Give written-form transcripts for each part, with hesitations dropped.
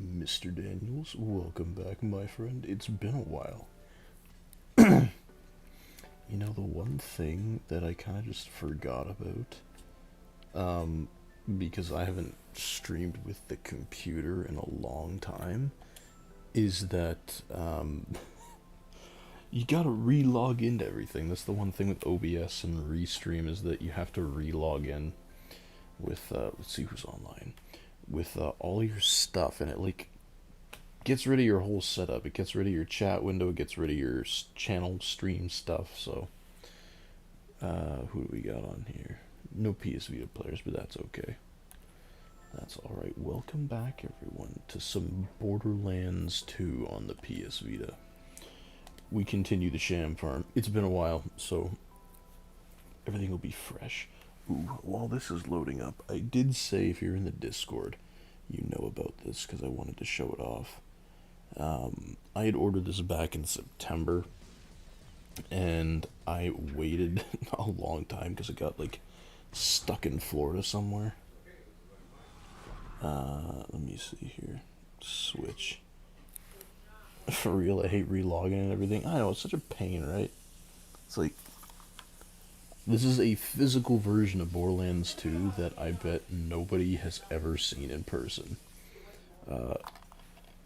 Mr. Daniels, welcome back, my friend. It's been a while. You know, the one thing that I kind of just forgot about, because I haven't streamed with the computer in a long time, is that, you gotta re-log into everything. That's the one thing with OBS and Restream is that you have to re-log in with, let's see who's online, with all your stuff, and it, like, gets rid of your whole setup. It gets rid of your chat window. It gets rid of your channel stream stuff. So, who do we got on here? No PS Vita players, but that's okay. That's alright. Welcome back, everyone, to some Borderlands 2 on the PS Vita. We continue the Sham farm. It's been a while, so everything will be fresh. Ooh, while this is loading up, I did say if you're in the Discord, you know about this because I wanted to show it off. I had ordered this back in September, and I waited a long time because it got, like, stuck in Florida somewhere. Let me see here. Switch. For real, I hate relogging and everything. I know, it's such a pain, right? It's like, this is a physical version of Borderlands 2 that I bet nobody has ever seen in person.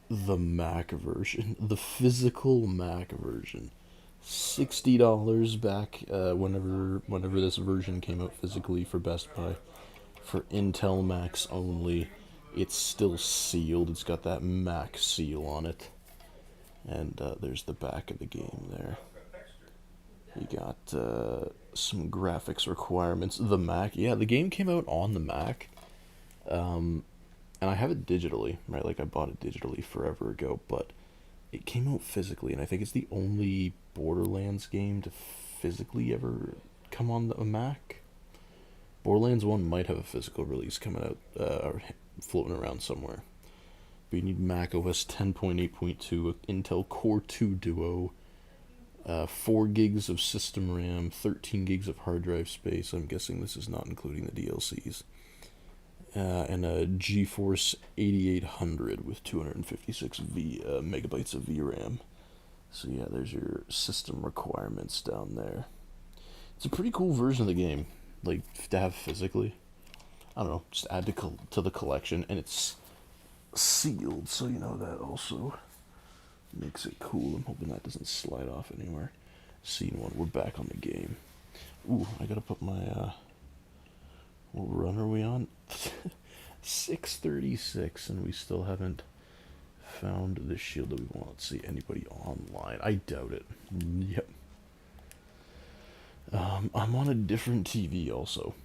The Mac version. The physical Mac version. $60 back whenever this version came out physically for Best Buy. For Intel Macs only. It's still sealed. It's got that Mac seal on it. And there's the back of the game there. You got some graphics requirements. The Mac, yeah, the game came out on the Mac. And I have it digitally, right? Like, I bought it digitally forever ago, but it came out physically, and I think it's the only Borderlands game to physically ever come on a Mac. Borderlands 1 might have a physical release coming out, or floating around somewhere. But you need Mac OS 10.8.2, Intel Core 2 Duo, 4 gigs of system RAM, 13 gigs of hard drive space. I'm guessing this is not including the DLCs. And a GeForce 8800 with 256 megabytes of VRAM. So yeah, there's your system requirements down there. It's a pretty cool version of the game, like, to have physically. I don't know, just add to the collection, and it's sealed, so you know that also makes it cool. I'm hoping that doesn't slide off anywhere. Scene 1, we're back on the game. Ooh, I gotta put my, what run are we on? 636, and we still haven't found the shield that we want. Let's see, anybody online? I doubt it. Yep. I'm on a different TV also.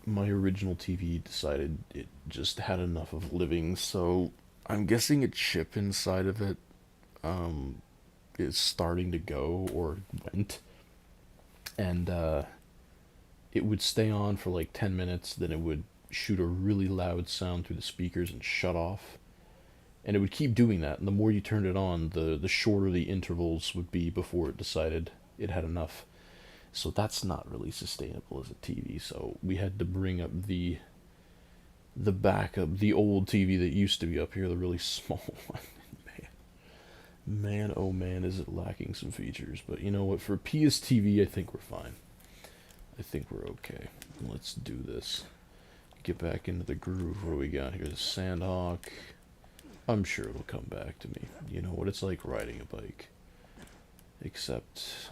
My original TV decided it just had enough of living, so I'm guessing a chip inside of it is starting to go, or went. And it would stay on for like 10 minutes, then it would shoot a really loud sound through the speakers and shut off. And it would keep doing that, and the more you turned it on, the shorter the intervals would be before it decided it had enough. So that's not really sustainable as a TV, so we had to bring up the backup, the old TV that used to be up here, the really small one. Man, oh man, is it lacking some features. But you know what, for PS TV, I think we're fine. I think we're okay. Let's do this. Get back into the groove. What do we got here? The Sandhawk. I'm sure it'll come back to me. You know what it's like riding a bike. Except,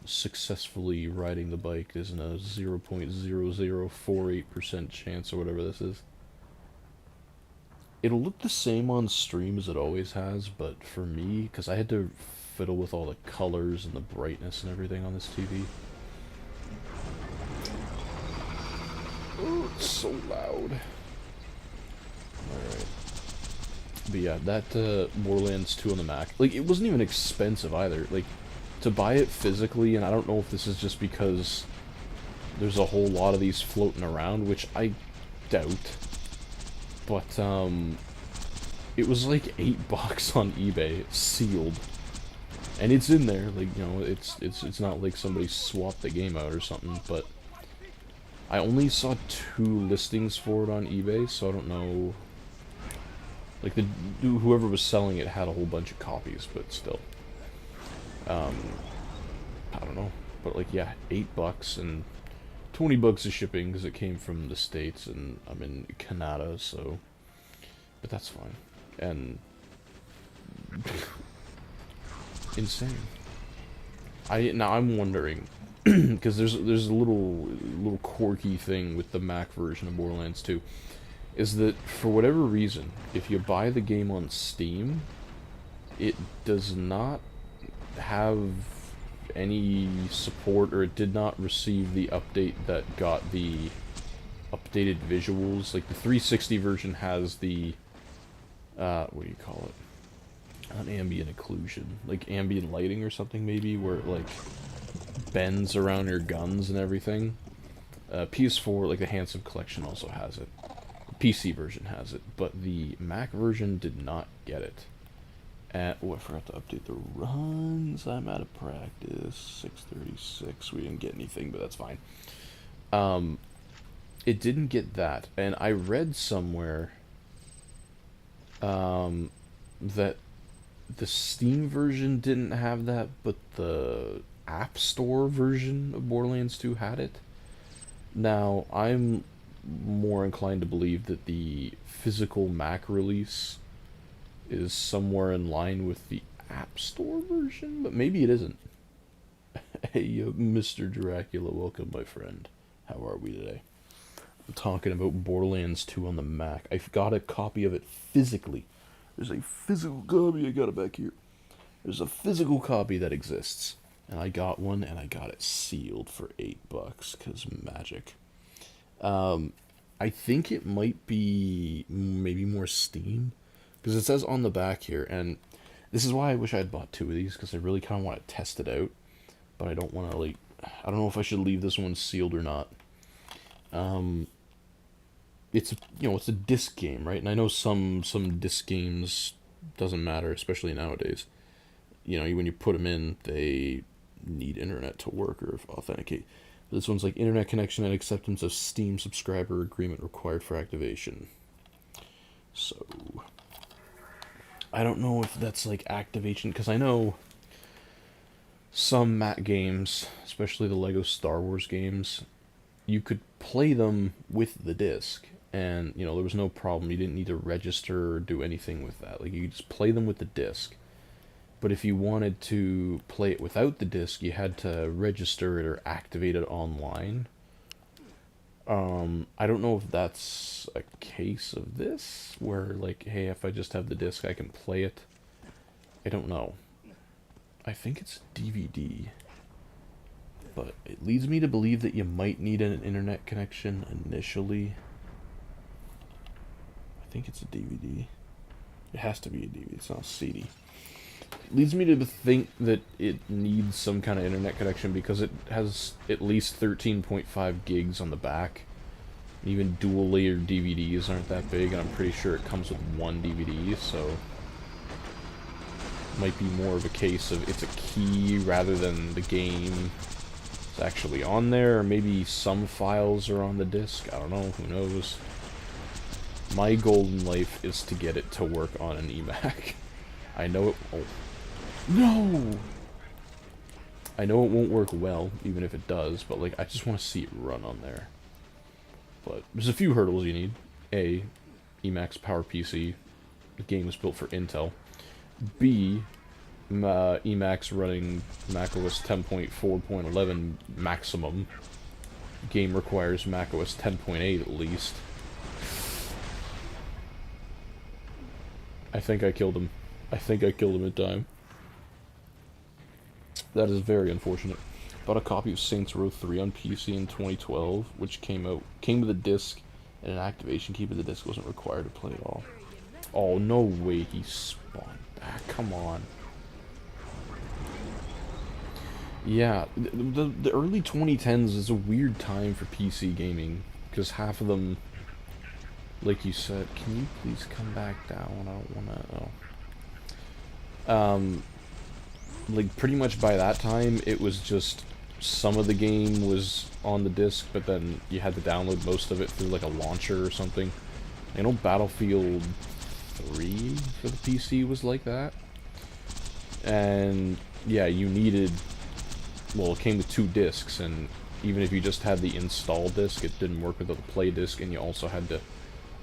successfully riding the bike isn't a 0.0048% chance or whatever this is. It'll look the same on stream as it always has, but for me, because I had to fiddle with all the colors and the brightness and everything on this TV. Oh, it's so loud. Alright. But yeah, that Borderlands 2 on the Mac, like, it wasn't even expensive either. Like, to buy it physically, and I don't know if this is just because there's a whole lot of these floating around, which I doubt. But, it was like $8 on eBay, sealed. And it's in there, like, you know, it's not like somebody swapped the game out or something, but I only saw 2 listings for it on eBay, so I don't know Like, whoever was selling it had a whole bunch of copies, but still. I don't know. But, like, yeah, $8 and $20 of shipping because it came from the States and I'm in Canada, so. But that's fine. And. Insane. Now I'm wondering, because there's a little quirky thing with the Mac version of Borderlands 2, is that for whatever reason, if you buy the game on Steam, it does not have any support, or it did not receive the update that got the updated visuals. Like the 360 version has the what do you call it? Not ambient occlusion, like ambient lighting or something maybe, where it like bends around your guns and everything. PS4, like the Handsome Collection also has it. The PC version has it, but the Mac version did not get it. And, oh, I forgot to update the runs. I'm out of practice. 636. We didn't get anything, but that's fine. It didn't get that, and I read somewhere that the Steam version didn't have that, but the App Store version of Borderlands 2 had it. Now, I'm more inclined to believe that the physical Mac release is somewhere in line with the App Store version, but maybe it isn't. Hey, Mr. Dracula, welcome, my friend. How are we today? I'm talking about Borderlands 2 on the Mac. I've got a copy of it physically. There's a physical copy, I got it back here. There's a physical copy that exists. And I got one, and I got it sealed for $8, because magic. I think it might be maybe more Steam, because it says on the back here, and this is why I wish I had bought 2 of these, because I really kind of want to test it out, but I don't want to, like, I don't know if I should leave this one sealed or not. It's, you know, it's a disc game, right? And I know some disc games doesn't matter, especially nowadays. You know, when you put them in, they need internet to work or authenticate. This one's like internet connection and acceptance of Steam subscriber agreement required for activation. So, I don't know if that's like activation, because I know some Mac games, especially the Lego Star Wars games, you could play them with the disc, and, you know, there was no problem. You didn't need to register or do anything with that. Like, you could just play them with the disc. But if you wanted to play it without the disc, you had to register it or activate it online. I don't know if that's a case of this, where, like, hey, if I just have the disc, I can play it. I don't know. I think it's DVD. But it leads me to believe that you might need an internet connection initially. I think it's a DVD. It has to be a DVD, it's not a CD. It leads me to think that it needs some kind of internet connection, because it has at least 13.5 gigs on the back. Even dual layer DVDs aren't that big, and I'm pretty sure it comes with one DVD, so it might be more of a case of it's a key rather than the game is actually on there, or maybe some files are on the disc. I don't know, who knows. My goal in life is to get it to work on an eMac. I know it won't. No! I know it won't work well, even if it does, but, like, I just want to see it run on there. But there's a few hurdles you need. A, Emacs PowerPC. The game was built for Intel. B, Emacs running macOS 10.4.11 maximum. Game requires macOS 10.8 at least. I think I killed him. I think I killed him in time. That is very unfortunate. Bought a copy of Saints Row 3 on PC in 2012, which came with a disc and an activation key, but the disc wasn't required to play at all. Oh, no way he spawned back. Come on. Yeah, the early 2010s is a weird time for PC gaming, because half of them, like you said, can you please come back down? I don't wanna, like, pretty much by that time, it was just, some of the game was on the disc, but then you had to download most of it through, like, a launcher or something. I know Battlefield 3 for the PC was like that. And yeah, you needed, well, it came with 2 discs, and even if you just had the install disc, it didn't work with the play disc, and you also had to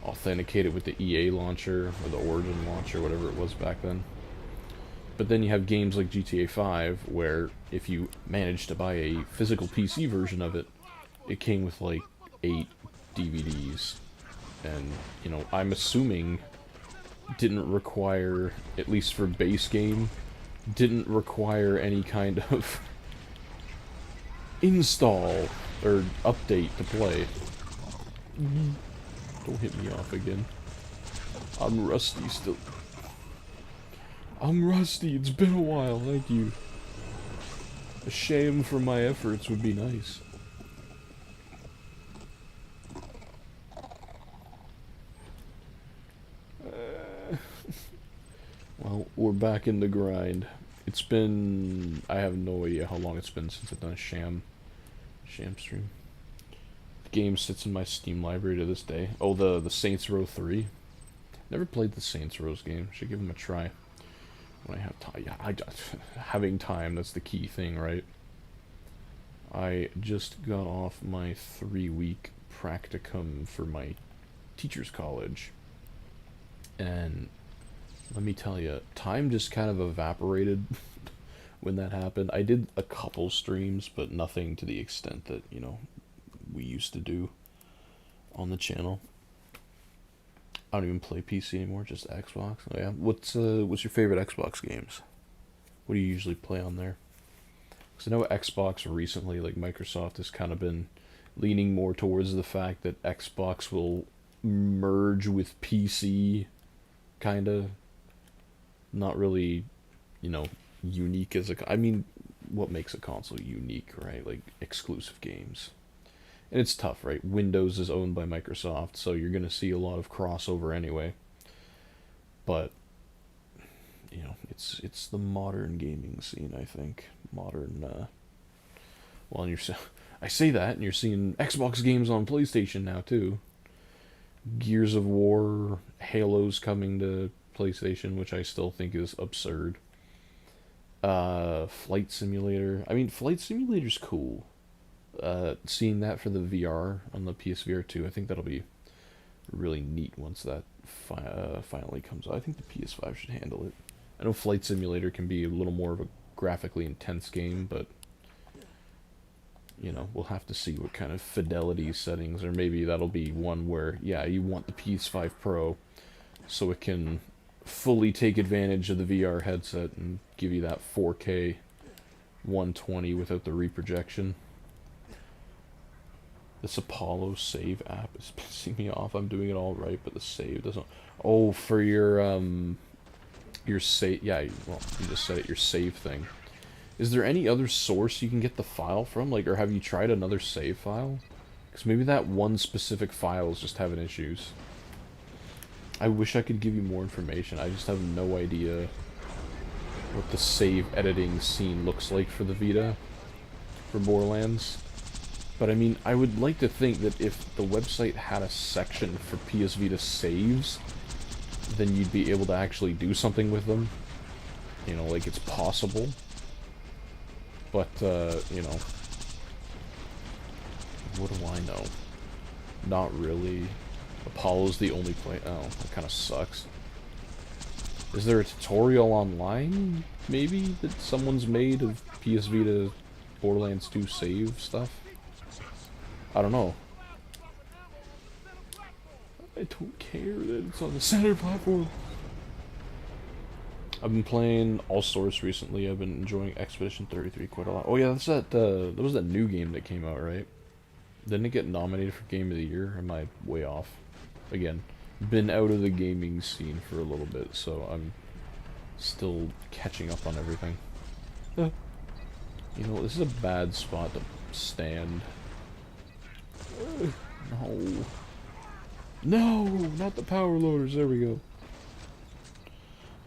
authenticate it with the EA launcher, or the Origin launcher, whatever it was back then. But then you have games like GTA 5, where if you managed to buy a physical PC version of it, it came with like 8 DVDs. And, you know, I'm assuming didn't require, at least for base game, didn't require any kind of install or update to play. Don't hit me off again. I'm rusty still. I'm rusty, it's been a while, thank you. A shame for my efforts would be nice. Well, we're back in the grind. It's been... I have no idea how long it's been since I've done a Sham stream. The game sits in my Steam library to this day. Oh, the Saints Row 3. Never played the Saints Row game. Should give them a try. When I have time. Yeah, having time, that's the key thing, right? I just got off my 3-week practicum for my teacher's college. And let me tell you, time just kind of evaporated when that happened. I did a couple streams, but nothing to the extent that, you know, we used to do on the channel. I don't even play PC anymore, just Xbox. Oh, yeah. What's your favorite Xbox games? What do you usually play on there? Because I know Xbox recently, like Microsoft, has kind of been leaning more towards the fact that Xbox will merge with PC, kind of. Not really, you know, unique as a... I mean, what makes a console unique, right? Like, exclusive games. And it's tough, right? Windows is owned by Microsoft, so you're going to see a lot of crossover anyway. But, you know, it's the modern gaming scene, I think. Modern, well, and I say that, and you're seeing Xbox games on PlayStation now, too. Gears of War, Halo's coming to PlayStation, which I still think is absurd. Flight Simulator. I mean, Flight Simulator's cool. Seeing that for the VR on the PSVR 2, I think that'll be really neat once that finally comes out. I think the PS5 should handle it. I know Flight Simulator can be a little more of a graphically intense game, but you know, we'll have to see what kind of fidelity settings, or maybe that'll be one where, yeah, you want the PS5 Pro so it can fully take advantage of the VR headset and give you that 4K 120 without the reprojection. This Apollo save app is pissing me off. I'm doing it all right, but the save doesn't... Oh, for your save... Yeah, well, you just said it, your save thing. Is there any other source you can get the file from? Like, or have you tried another save file? Because maybe that one specific file is just having issues. I wish I could give you more information. I just have no idea what the save editing scene looks like for the Vita, for Borderlands. But I mean, I would like to think that if the website had a section for PS Vita saves, then you'd be able to actually do something with them. You know, like it's possible. But, you know, what do I know? Not really. Apollo's the only play. Oh, that kind of sucks. Is there a tutorial online, maybe, that someone's made of PS Vita Borderlands 2 save stuff? I don't know. I don't care that it's on the center platform. I've been playing all sorts recently. I've been enjoying Expedition 33 quite a lot. Oh yeah, that's that. That was that new game that came out, right? Didn't it get nominated for Game of the Year? Or am I way off? Again, been out of the gaming scene for a little bit, so I'm still catching up on everything. You know, this is a bad spot to stand. No. No, not the power loaders. There we go.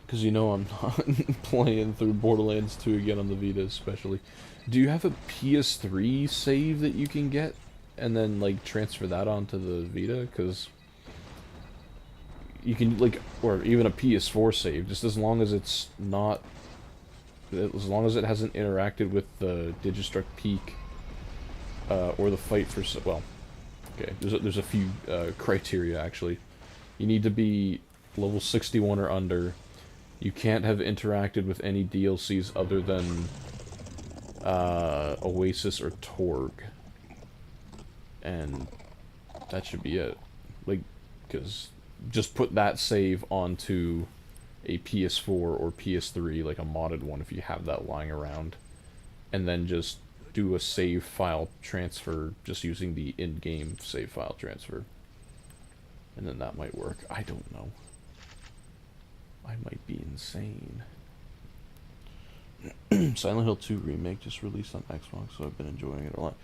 Because you know I'm not playing through Borderlands 2 again on the Vita especially. Do you have a PS3 save that you can get and then like transfer that onto the Vita? Because you can, like, or even a PS4 save, just as long as it's not, as long as it hasn't interacted with the Digistruct Peak, or the fight for, well, okay, there's a few, criteria, actually. You need to be level 61 or under. You can't have interacted with any DLCs other than, Oasis or Torg. And that should be it. Like, because just put that save onto a PS4 or PS3, like a modded one if you have that lying around, and then just do a save file transfer just using the in-game save file transfer. And then that might work. I don't know. I might be insane. Silent Hill 2 Remake just released on Xbox, so I've been enjoying it a lot.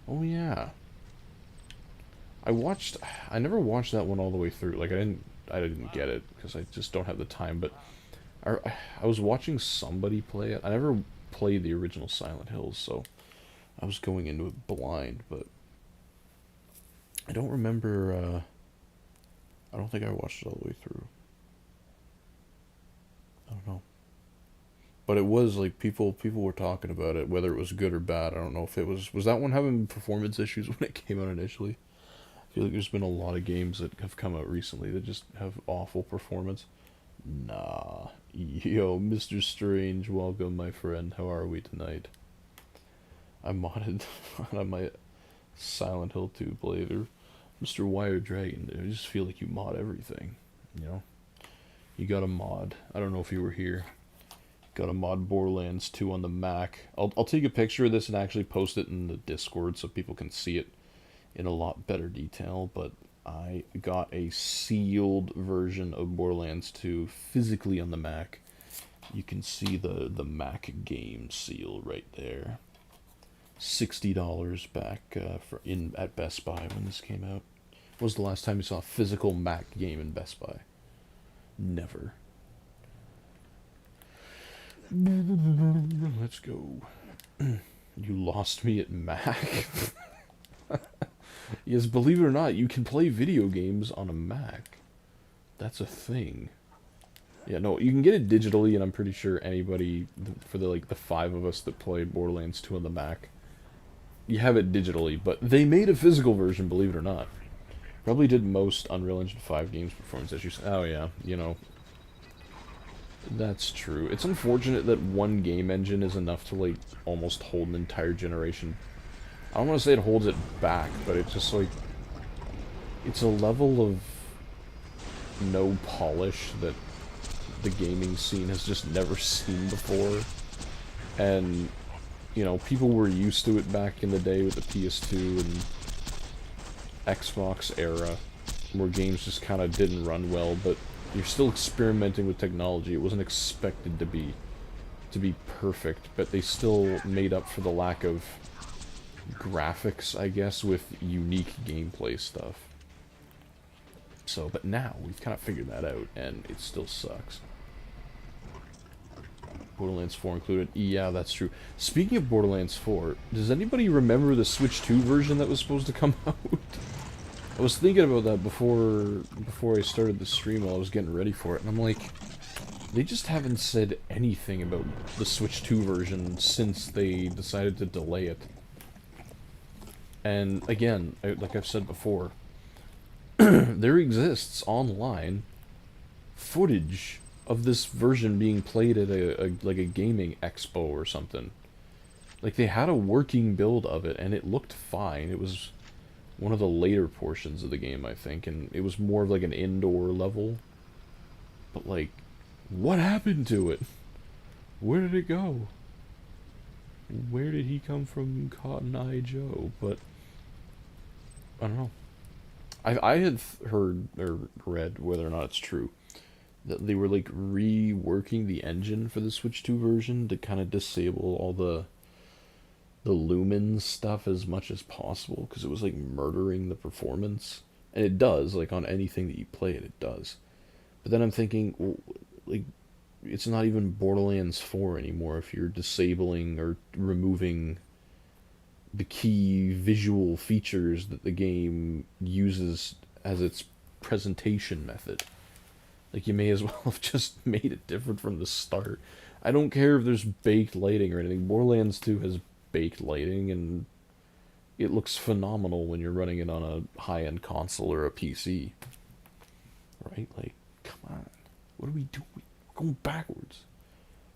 Oh yeah. I never watched that one all the way through. Like, I didn't get it, because I just don't have the time, but I was watching somebody play it. I never played the original Silent Hills, so I was going into it blind, but I don't remember, I don't think I watched it all the way through. I don't know. But it was, like, people were talking about it, whether it was good or bad. I don't know if it was that one having performance issues when it came out initially? I feel like there's been a lot of games that have come out recently that just have awful performance. Nah. Yo, Mr. Strange, welcome, my friend. How are we tonight? I modded on my Silent Hill 2 playthrough. Mr. Wire Dragon, I just feel like you mod everything, you know? You got a mod. I don't know if you were here. Got a mod Borderlands 2 on the Mac. I'll take a picture of this and actually post it in the Discord so people can see it in a lot better detail, but I got a sealed version of Borderlands 2 physically on the Mac. You can see the Mac game seal right there. $60 back at Best Buy when this came out. When was the last time you saw a physical Mac game in Best Buy? Never. Let's go. You lost me at Mac. Yes, believe it or not, you can play video games on a Mac. That's a thing. Yeah, no, you can get it digitally, and I'm pretty sure anybody, for the 5 of us that played Borderlands 2 on the Mac, you have it digitally, but they made a physical version, believe it or not. Probably did most Unreal Engine 5 games performance issues. Oh yeah, you know. That's true. It's unfortunate that one game engine is enough to, like, almost hold an entire generation. I don't want to say it holds it back, but it's just, like, it's a level of no polish that the gaming scene has just never seen before. And, you know, people were used to it back in the day with the PS2 and Xbox era, where games just kind of didn't run well, but you're still experimenting with technology. It wasn't expected to be perfect, but they still made up for the lack of graphics, I guess, with unique gameplay stuff. So, but now we've kind of figured that out, and it still sucks. Borderlands 4 included. Yeah, that's true. Speaking of Borderlands 4, does anybody remember the Switch 2 version that was supposed to come out? I was thinking about that before I started the stream while I was getting ready for it, and I'm like, they just haven't said anything about the Switch 2 version since they decided to delay it. And again, like I've said before, there exists online footage of this version being played at a gaming expo or something. Like, they had a working build of it, and it looked fine. It was one of the later portions of the game, I think, and it was more of like an indoor level. But, like, what happened to it? Where did it go? Where did he come from, Cotton Eye Joe? But I don't know. I had heard or read, whether or not it's true, that they were, like, reworking the engine for the Switch 2 version to kind of disable all the lumens stuff as much as possible, because it was, like, murdering the performance. And it does, like, on anything that you play it does. But then I'm thinking, well, like, it's not even Borderlands 4 anymore if you're disabling or removing the key visual features that the game uses as its presentation method. Like, you may as well have just made it different from the start. I don't care if there's baked lighting or anything. Borderlands 2 has baked lighting, and it looks phenomenal when you're running it on a high-end console or a PC. Right? Like, come on. What are we doing? We're going backwards.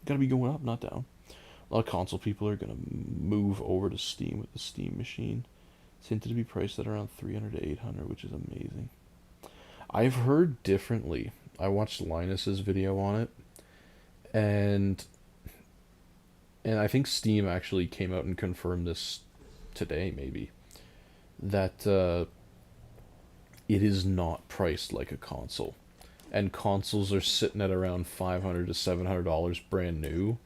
We gotta be going up, not down. A lot of console people are gonna move over to Steam with the Steam machine. It's hinted to be priced at around 300 to 800, which is amazing. I've heard differently. I watched Linus's video on it, and I think Steam actually came out and confirmed this today, maybe, that it is not priced like a console, and consoles are sitting at around $500 to $700 brand new,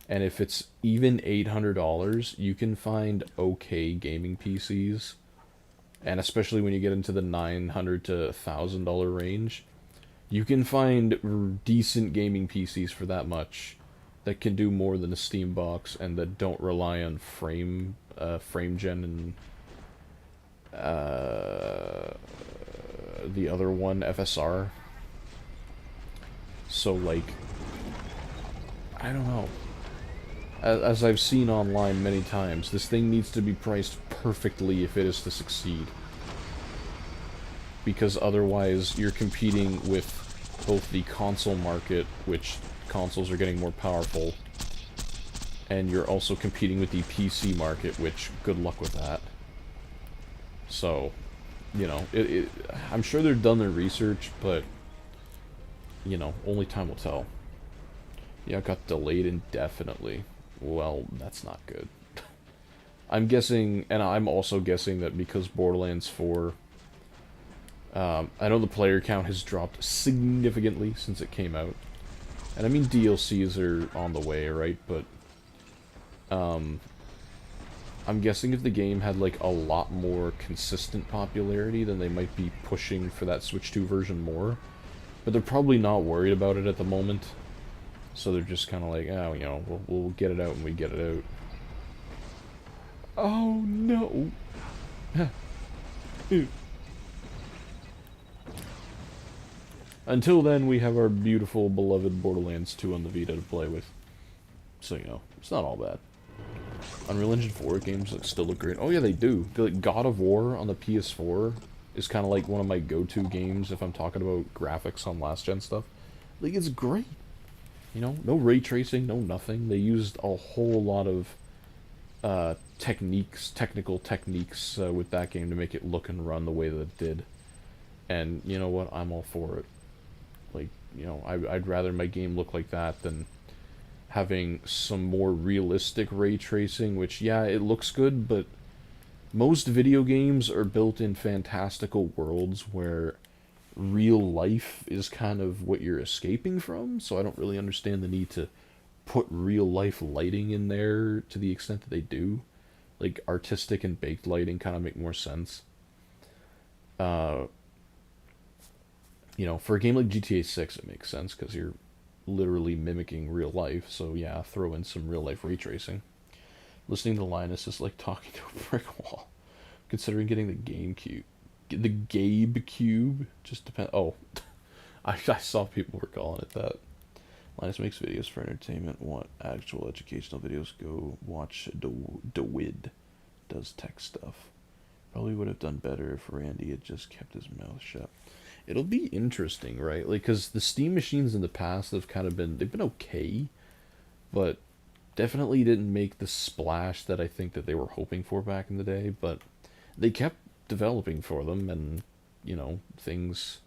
and if it's even $800, you can find okay gaming PCs, and especially when you get into the $900 to $1,000 range, you can find decent gaming PCs for that much that can do more than a Steam box and that don't rely on frame gen and the other one, FSR. So, like, I don't know. As I've seen online many times, this thing needs to be priced perfectly if it is to succeed. Because otherwise you're competing with both the console market, which consoles are getting more powerful, and you're also competing with the PC market, which good luck with that. So, you know, I'm sure they've done their research, but, you know, only time will tell. Yeah, it got delayed indefinitely. Well, that's not good. I'm guessing, and I'm also guessing that because Borderlands 4, I know the player count has dropped significantly since it came out. And I mean, DLCs are on the way, right? But, I'm guessing if the game had, like, a lot more consistent popularity, then they might be pushing for that Switch 2 version more. But they're probably not worried about it at the moment. So they're just kind of like, oh, you know, we'll get it out when we get it out. Oh, no. Until then, we have our beautiful, beloved Borderlands 2 on the Vita to play with. So, you know, it's not all bad. Unreal Engine 4 games still look great. Oh, yeah, they do. Like, God of War on the PS4 is kind of like one of my go-to games if I'm talking about graphics on last-gen stuff. Like, it's great. You know, no ray tracing, no nothing. They used a whole lot of technical techniques with that game to make it look and run the way that it did. And you know what? I'm all for it. Like, you know, I'd rather my game look like that than having some more realistic ray tracing, which, yeah, it looks good, but most video games are built in fantastical worlds where real life is kind of what you're escaping from, so I don't really understand the need to put real life lighting in there to the extent that they do. Like, artistic and baked lighting kind of make more sense. You know, for a game like GTA 6, it makes sense because you're literally mimicking real life, so yeah, throw in some real life ray tracing. Listening to Linus is like talking to a brick wall. Considering getting the GameCube. The Gabe Cube? Just depend. Oh, I saw people were calling it that. Linus makes videos for entertainment. Want actual educational videos? Go watch DeWid. Does tech stuff. Probably would have done better if Randy had just kept his mouth shut. It'll be interesting, right? Like, because the Steam machines in the past have kind of been, they've been okay, but definitely didn't make the splash that I think that they were hoping for back in the day, but they kept developing for them, and, you know, things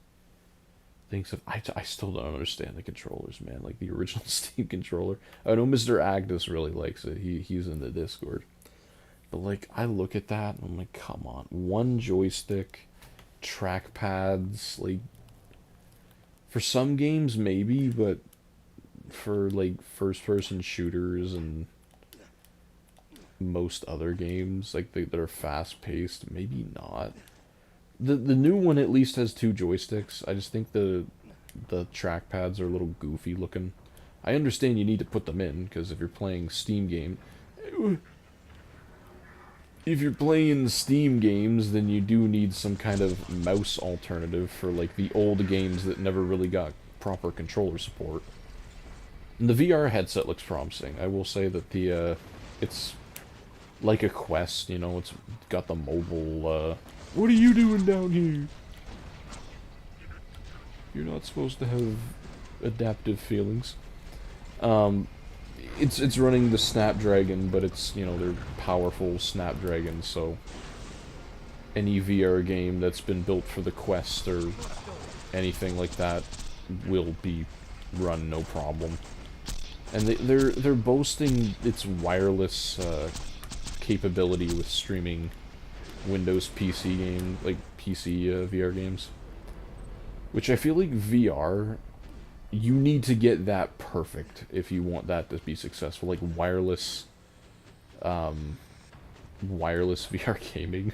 have, I still don't understand the controllers, man. Like, the original Steam controller. I know Mr. Agnes really likes it. He's in the Discord. But, like, I look at that, and I'm like, come on. One joystick, trackpads, like, for some games, maybe, but for, like, first-person shooters and most other games, like, that are fast-paced, maybe not. The new one at least has two joysticks. I just think the trackpads are a little goofy looking. I understand you need to put them in, because if you're playing Steam games, then you do need some kind of mouse alternative for, like, the old games that never really got proper controller support. And the VR headset looks promising. I will say that it's like a Quest, you know, it's got the mobile, what are you doing down here? You're not supposed to have adaptive feelings. It's running the Snapdragon, but it's, you know, they're powerful Snapdragons, so any VR game that's been built for the Quest or anything like that will be run no problem. And they're boasting its wireless capability with streaming Windows PC game, like PC VR games. Which I feel like VR, you need to get that perfect if you want that to be successful. Like wireless VR gaming.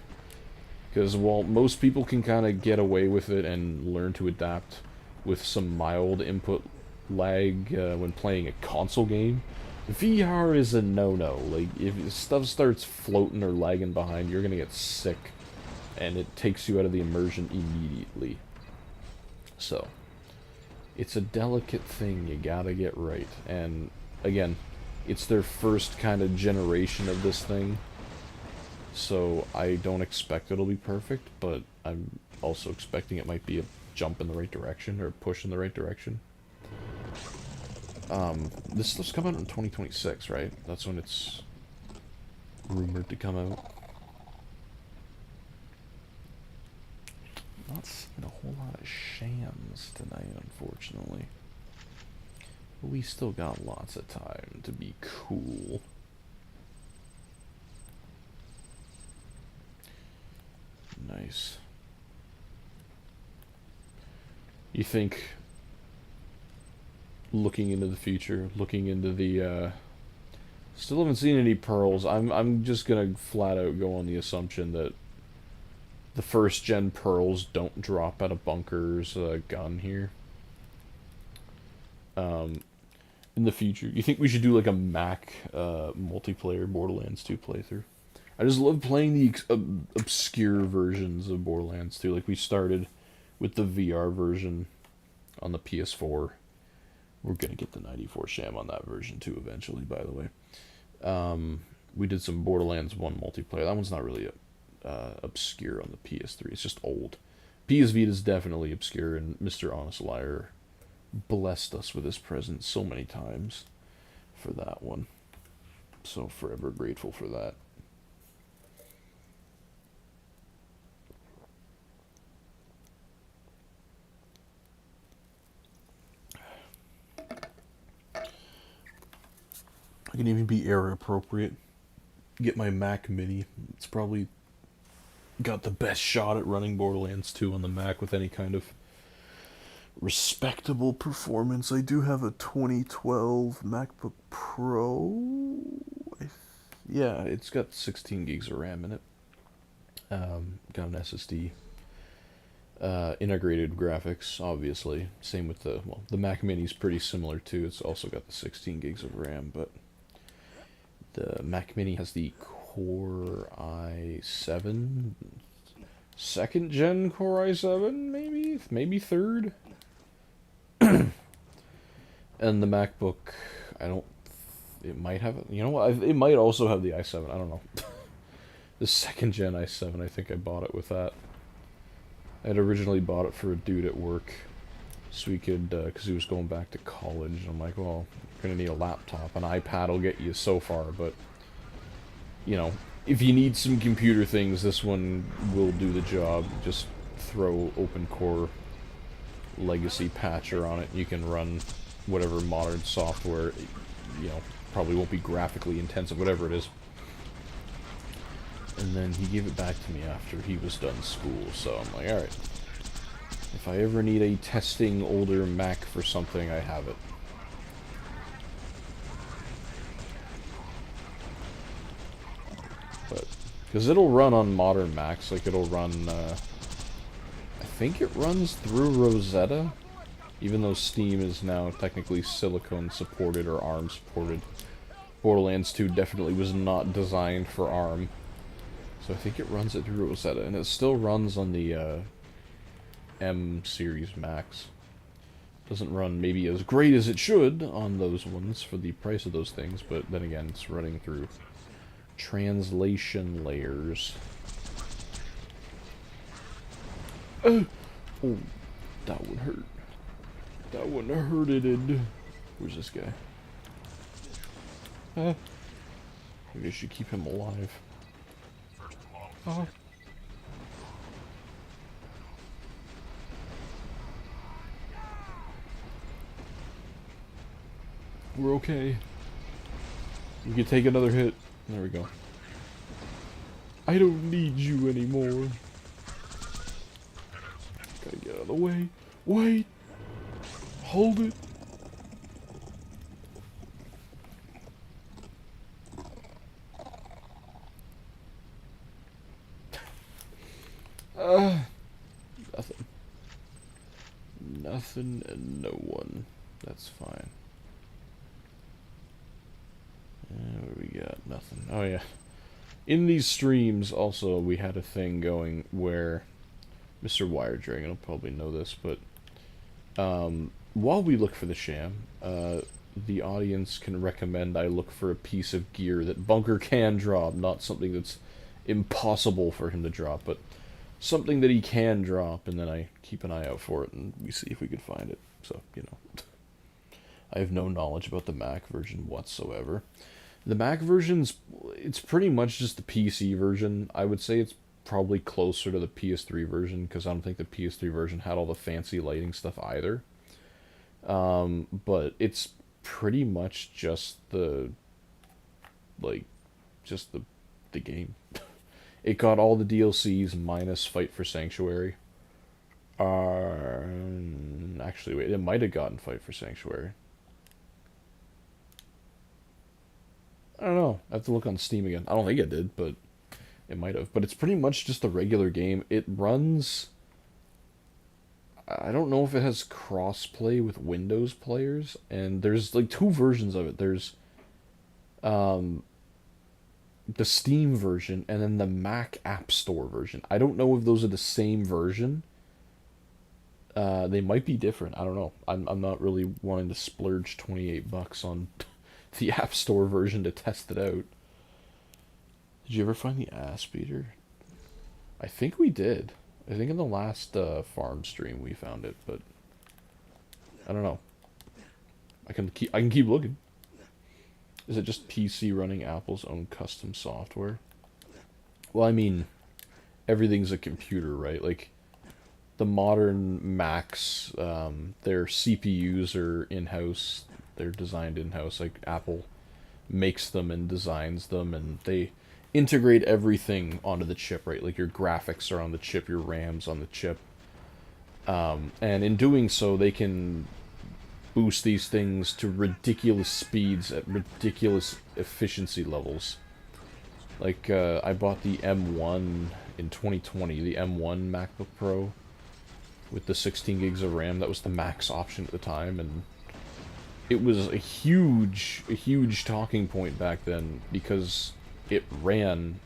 Because while most people can kind of get away with it and learn to adapt with some mild input lag when playing a console game, VR is a no-no. Like, if stuff starts floating or lagging behind, you're gonna get sick, and it takes you out of the immersion immediately. So, it's a delicate thing you gotta get right. And, again, it's their first kind of generation of this thing, so I don't expect it'll be perfect, but I'm also expecting it might be a jump in the right direction, or a push in the right direction. This stuff's coming out in 2026, right? That's when it's rumored to come out. Not seeing a whole lot of Shams tonight, unfortunately. But we still got lots of time to be cool. Nice. You think, looking into the future, looking into the, still haven't seen any pearls. I'm just gonna flat out go on the assumption that the first gen pearls don't drop out of Bunker's gun here. In the future, you think we should do like a Mac multiplayer Borderlands 2 playthrough? I just love playing the obscure versions of Borderlands 2. Like, we started with the VR version on the PS4. We're gonna get the 94 Sham on that version too eventually, by the way. We did some Borderlands 1 multiplayer. That one's not really obscure on the PS3. It's just old. PS Vita is definitely obscure, and Mr. Honest Liar blessed us with his presence so many times for that one. So forever grateful for that. I can even be era appropriate. Get my Mac Mini. It's probably got the best shot at running Borderlands 2 on the Mac with any kind of respectable performance. I do have a 2012 MacBook Pro. Yeah, it's got 16 gigs of RAM in it. Got an SSD. Integrated graphics, obviously. Same with the Mac Mini's pretty similar too. It's also got the 16 gigs of RAM, but the Mac Mini has the Core i7, second gen Core i7, maybe third. And the MacBook, it might have, you know what, it might also have the i7, I don't know. The second gen i7, I think I bought it with that. I had originally bought it for a dude at work, so we could, because he was going back to college, and I'm like, well, you're going to need a laptop. An iPad will get you so far, but, you know, if you need some computer things, this one will do the job. Just throw OpenCore Legacy Patcher on it, and you can run whatever modern software, you know, probably won't be graphically intensive, whatever it is. And then he gave it back to me after he was done school, so I'm like, alright. If I ever need a testing older Mac for something, I have it. But, because it'll run on modern Macs, like it'll run, I think it runs through Rosetta, even though Steam is now technically Silicon supported or ARM supported. Borderlands 2 definitely was not designed for ARM. So I think it runs it through Rosetta, and it still runs on the M series Macs. Doesn't run maybe as great as it should on those ones for the price of those things, but then again, it's running through translation layers. Oh, that would hurt. That one hurted. Where's this guy? Maybe I should keep him alive. We're okay. We can take another hit. There we go. I don't need you anymore. Gotta get out of the way. Wait! Hold it! Nothing. Nothing and no one. That's fine. What do we got? Nothing. Oh yeah. In these streams, also, we had a thing going where Mr. Wire Dragon will probably know this, but while we look for the Sham, the audience can recommend I look for a piece of gear that Bunker can drop, not something that's impossible for him to drop, but something that he can drop, and then I keep an eye out for it, and we see if we can find it. So, you know, I have no knowledge about the Mac version whatsoever. The Mac version's, it's pretty much just the PC version. I would say it's probably closer to the PS3 version, because I don't think the PS3 version had all the fancy lighting stuff either. But it's pretty much just the, like, just the game. It got all the DLCs minus Fight for Sanctuary. Actually, wait, it might have gotten Fight for Sanctuary. I don't know. I have to look on Steam again. I don't think it did, but it might have. But it's pretty much just a regular game. It runs... I don't know if it has cross-play with Windows players, and there's like two versions of it. There's the Steam version and then the Mac App Store version. I don't know if those are the same version. They might be different. I don't know. I'm not really wanting to splurge $28 on the App Store version to test it out. Did you ever find the ass beater? I think we did. I think in the last farm stream we found it, but I don't know. I can keep looking. Is it just PC running Apple's own custom software? Well, I mean, everything's a computer, right? Like, the modern Macs, their CPUs are in-house. They're designed in-house. Like, Apple makes them and designs them, and they integrate everything onto the chip, right? Like, your graphics are on the chip, your RAM's on the chip. And in doing so, they can boost these things to ridiculous speeds at ridiculous efficiency levels. Like, I bought the M1 in 2020, the M1 MacBook Pro with the 16 gigs of RAM. That was the max option at the time, and it was a huge talking point back then because it ran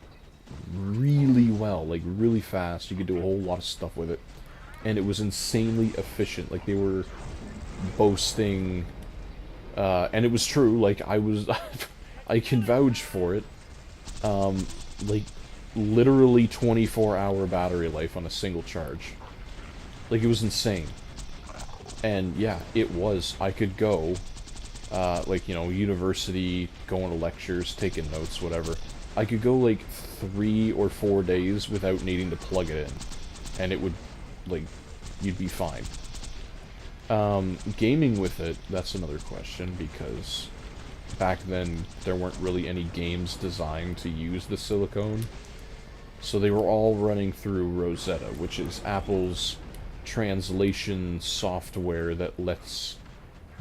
really well, like really fast. You could do a whole lot of stuff with it, and it was insanely efficient. Like, they were boasting, and it was true. Like, I can vouch for it. Like, literally 24-hour battery life on a single charge. Like, it was insane. And yeah, it was. I could go, like, you know, university, going to lectures, taking notes, whatever. I could go, like, 3 or 4 days without needing to plug it in. And it would, like, you'd be fine. Gaming with it, that's another question, because back then there weren't really any games designed to use the silicone. So they were all running through Rosetta, which is Apple's translation software that lets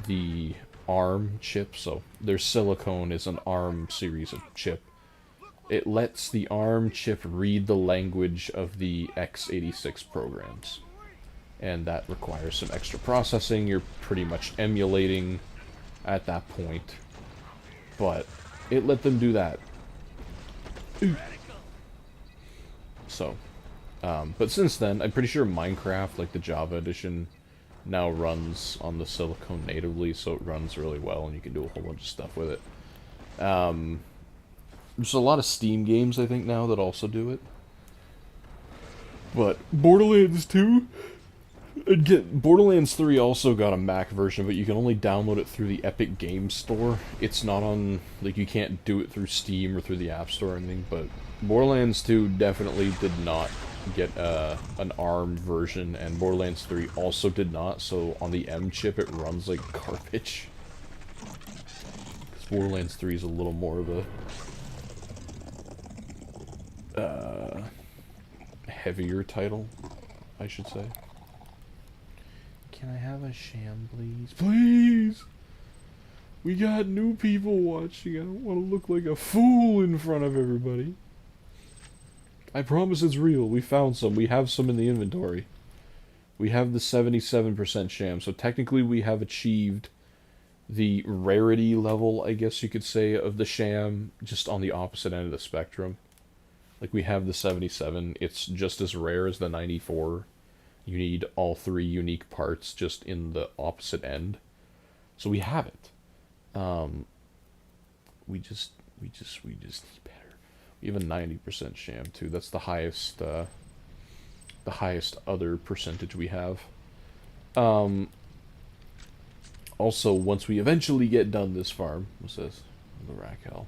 the ARM chip, so their silicone is an ARM series of chip. It lets the ARM chip read the language of the x86 programs. And that requires some extra processing. You're pretty much emulating at that point. But it let them do that. So, but since then, I'm pretty sure Minecraft, like the Java edition, now runs on the silicone natively, so it runs really well, and you can do a whole bunch of stuff with it. There's a lot of Steam games, I think, now that also do it. But Borderlands 2... Borderlands 3 also got a Mac version, but you can only download it through the Epic Games Store. It's not on... like, you can't do it through Steam or through the App Store or anything, but Borderlands 2 definitely did not get an ARM version, and Borderlands 3 also did not, so on the M chip it runs like garbage. Because Borderlands 3 is a little more of a heavier title, I should say. Can I have a Sham, please? Please! We got new people watching. I don't want to look like a fool in front of everybody. I promise it's real. We found some. We have some in the inventory. We have the 77% Sham, so technically we have achieved the rarity level, I guess you could say, of the Sham, just on the opposite end of the spectrum. Like, we have the 77. It's just as rare as the 94. You need all 3 unique parts just in the opposite end. So we have it. We just need better. We have a 90% Sham too. That's the highest other percentage we have. Also, once we eventually get done this farm, what's this? The Raquel.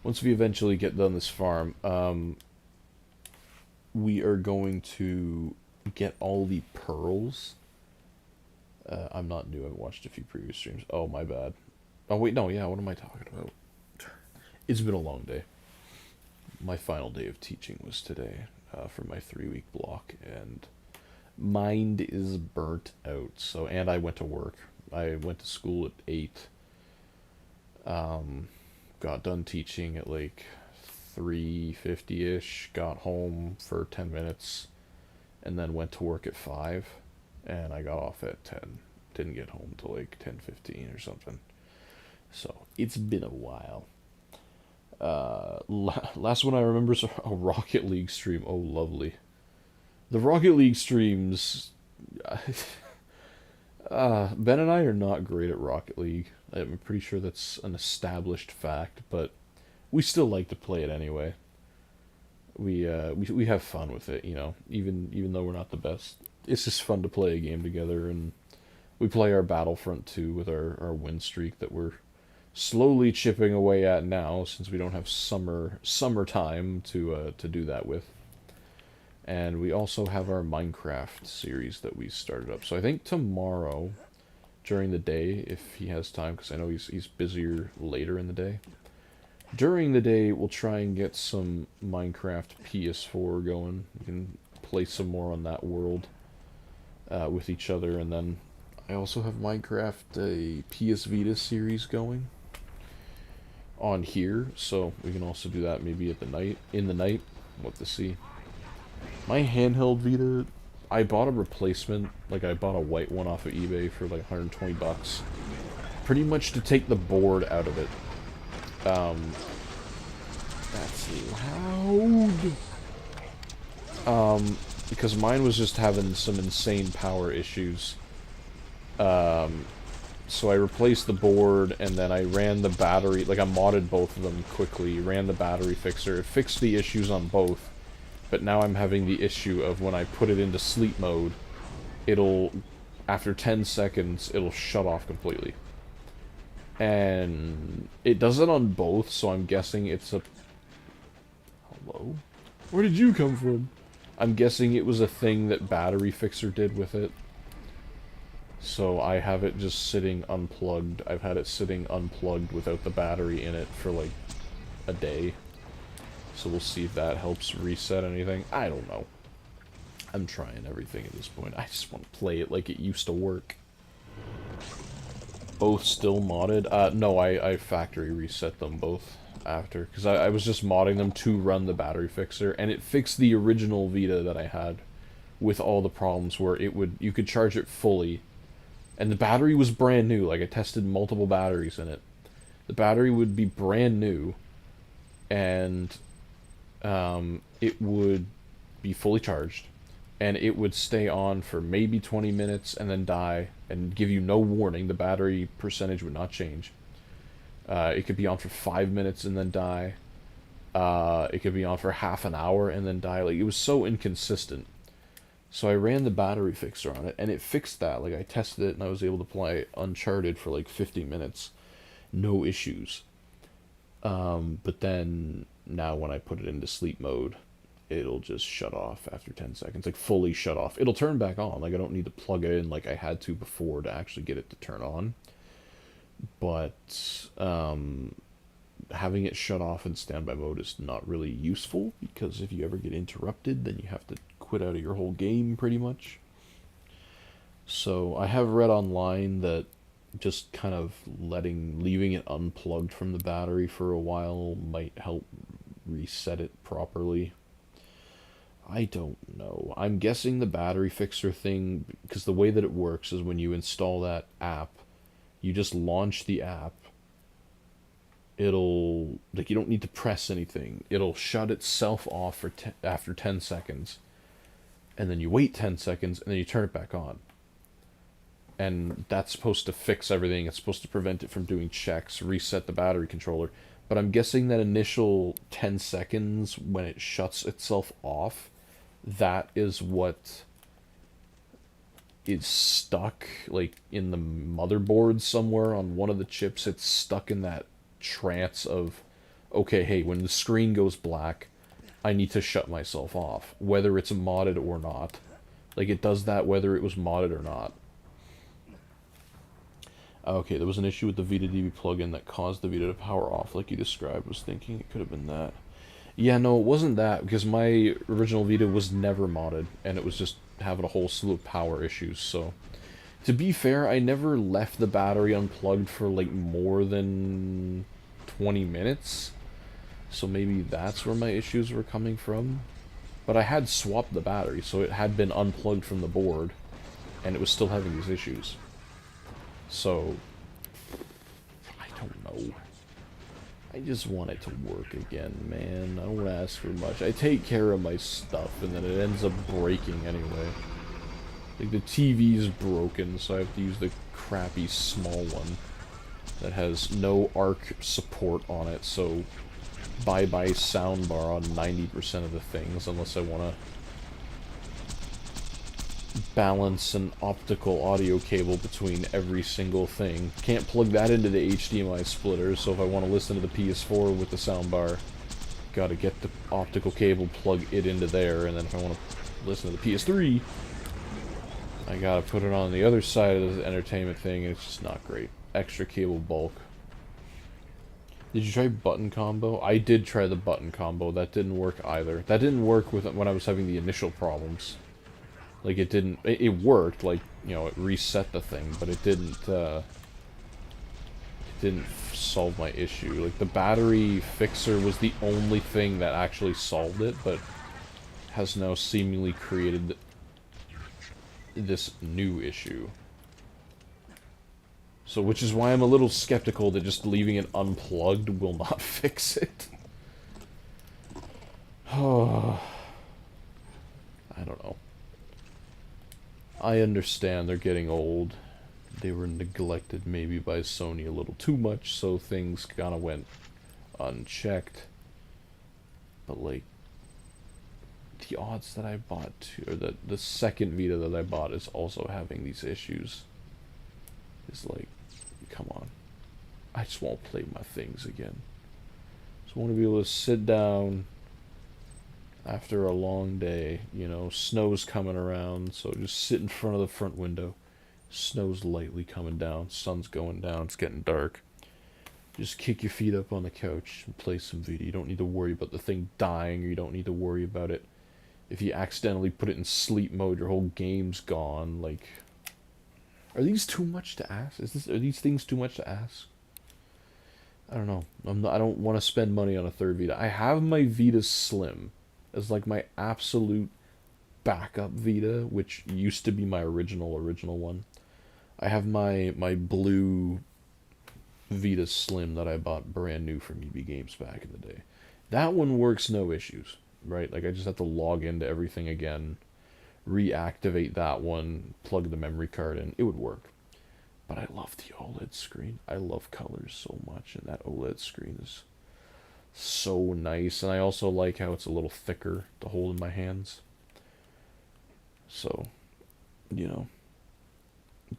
Once we eventually get done this farm, we are going to get all the pearls. I'm not new. I've watched a few previous streams. Oh, my bad. Oh, wait, no, yeah, what am I talking about? It's been a long day. My final day of teaching was today for my 3-week block, and mind is burnt out. So, and I went to work. I went to school at 8. Got done teaching at like 3:50ish. Got home for 10 minutes, and then went to work at 5, and I got off at 10. Didn't get home till like 10:15 or something. So it's been a while. Last one I remember is a Rocket League stream. Oh, lovely. The Rocket League streams... Ben and I are not great at Rocket League. I'm pretty sure that's an established fact, but we still like to play it anyway. We have fun with it, you know, even though we're not the best. It's just fun to play a game together, and we play our Battlefront 2 with our win streak that we're slowly chipping away at now, since we don't have summertime to do that with. And we also have our Minecraft series that we started up. So I think tomorrow, during the day, if he has time, because I know he's busier later in the day. During the day, we'll try and get some Minecraft PS4 going. We can play some more on that world with each other, and then I also have Minecraft, a PS Vita series going on here, so we can also do that maybe in the night. What to see. My handheld Vita, I bought a replacement, like I bought a white one off of eBay for like 120 bucks. Pretty much to take the board out of it. That's loud. Because mine was just having some insane power issues. So I replaced the board, and then I ran the battery, like I modded both of them quickly, ran the battery fixer, it fixed the issues on both. But now I'm having the issue of when I put it into sleep mode, it'll, after 10 seconds, it'll shut off completely. And it does it on both, so I'm guessing it's a... Hello? Where did you come from? I'm guessing it was a thing that Battery Fixer did with it. So I have it just sitting unplugged. I've had it sitting unplugged without the battery in it for like a day. So we'll see if that helps reset anything. I don't know. I'm trying everything at this point. I just want to play it like it used to work. Both still modded? No, I factory reset them both after. Because I was just modding them to run the battery fixer. And it fixed the original Vita that I had with all the problems where you could charge it fully. And the battery was brand new. Like, I tested multiple batteries in it. The battery would be brand new. And... it would be fully charged, and it would stay on for maybe 20 minutes and then die and give you no warning. The battery percentage would not change. It could be on for 5 minutes and then die. It could be on for half an hour and then die. Like, it was so inconsistent. So I ran the battery fixer on it, and it fixed that. Like, I tested it, and I was able to play Uncharted for like 50 minutes. No issues. But then, now when I put it into sleep mode, it'll just shut off after 10 seconds. Like, fully shut off. It'll turn back on. Like, I don't need to plug it in like I had to before to actually get it to turn on. But, having it shut off in standby mode is not really useful, because if you ever get interrupted, then you have to quit out of your whole game, pretty much. So I have read online that just kind of leaving it unplugged from the battery for a while might help reset it properly. I don't know. I'm guessing the battery fixer thing, because the way that it works is when you install that app, you just launch the app. It'll, like, you don't need to press anything. It'll shut itself off for after 10 seconds. And then you wait 10 seconds, and then you turn it back on. And that's supposed to fix everything. It's supposed to prevent it from doing checks, reset the battery controller. But I'm guessing that initial 10 seconds when it shuts itself off, that is what is stuck, like, in the motherboard somewhere on one of the chips. It's stuck in that trance of, okay, hey, when the screen goes black, I need to shut myself off, whether it's modded or not. Like, it does that whether it was modded or not. Okay, there was an issue with the Vita DB plugin that caused the Vita to power off, like you described. Was thinking it could have been that. Yeah, no, it wasn't that, because my original Vita was never modded, and it was just having a whole slew of power issues, so... To be fair, I never left the battery unplugged for, like, more than 20 minutes, so maybe that's where my issues were coming from. But I had swapped the battery, so it had been unplugged from the board, and it was still having these issues. So, I don't know. I just want it to work again, man. I don't ask for much. I take care of my stuff, and then it ends up breaking anyway. Like, the TV's broken, so I have to use the crappy small one that has no ARC support on it, so bye-bye soundbar on 90% of the things, unless I want to balance an optical audio cable between every single thing. Can't plug that into the HDMI splitter, so if I want to listen to the PS4 with the soundbar, gotta get the optical cable, plug it into there, and then if I want to listen to the PS3, I gotta put it on the other side of the entertainment thing, and it's just not great. Extra cable bulk. Did you try button combo? I did try the button combo. That didn't work either. That didn't work with when I was having the initial problems. Like, it didn't... It worked, like, you know, it reset the thing, but it didn't solve my issue. Like, the battery fixer was the only thing that actually solved it, but has now seemingly created this new issue. So, which is why I'm a little skeptical that just leaving it unplugged will not fix it. Oh, I don't know. I understand they're getting old. They were neglected maybe by Sony a little too much, so things kind of went unchecked. But, like, the odds that I bought, or the second Vita that I bought is also having these issues. It's like, come on. I just won't play my things again. Just want to be able to sit down after a long day, you know, snow's coming around, so just sit in front of the front window. Snow's lightly coming down, sun's going down, it's getting dark. Just kick your feet up on the couch and play some Vita. You don't need to worry about the thing dying, or you don't need to worry about it. If you accidentally put it in sleep mode, your whole game's gone. Like, are these too much to ask? Are these things too much to ask? I don't know. I don't want to spend money on a third Vita. I have my Vita Slim as like my absolute backup Vita, which used to be my original one. I have my blue Vita Slim that I bought brand new from EB Games back in the day. That one works no issues, right? Like, I just have to log into everything again, reactivate that one, plug the memory card in, it would work. But I love the OLED screen. I love colors so much, and that OLED screen is so nice. And I also like how it's a little thicker to hold in my hands. So, you know,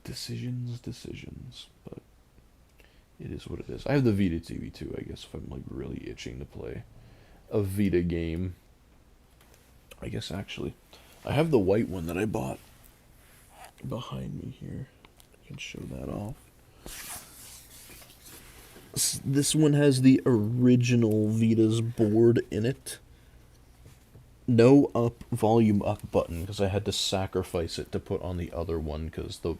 decisions, but it is what it is. I have the Vita TV too, I guess, if I'm like really itching to play a Vita game. I guess actually, I have the white one that I bought behind me here. I can show that off. This one has the original Vita's board in it. No volume up button, because I had to sacrifice it to put on the other one, because the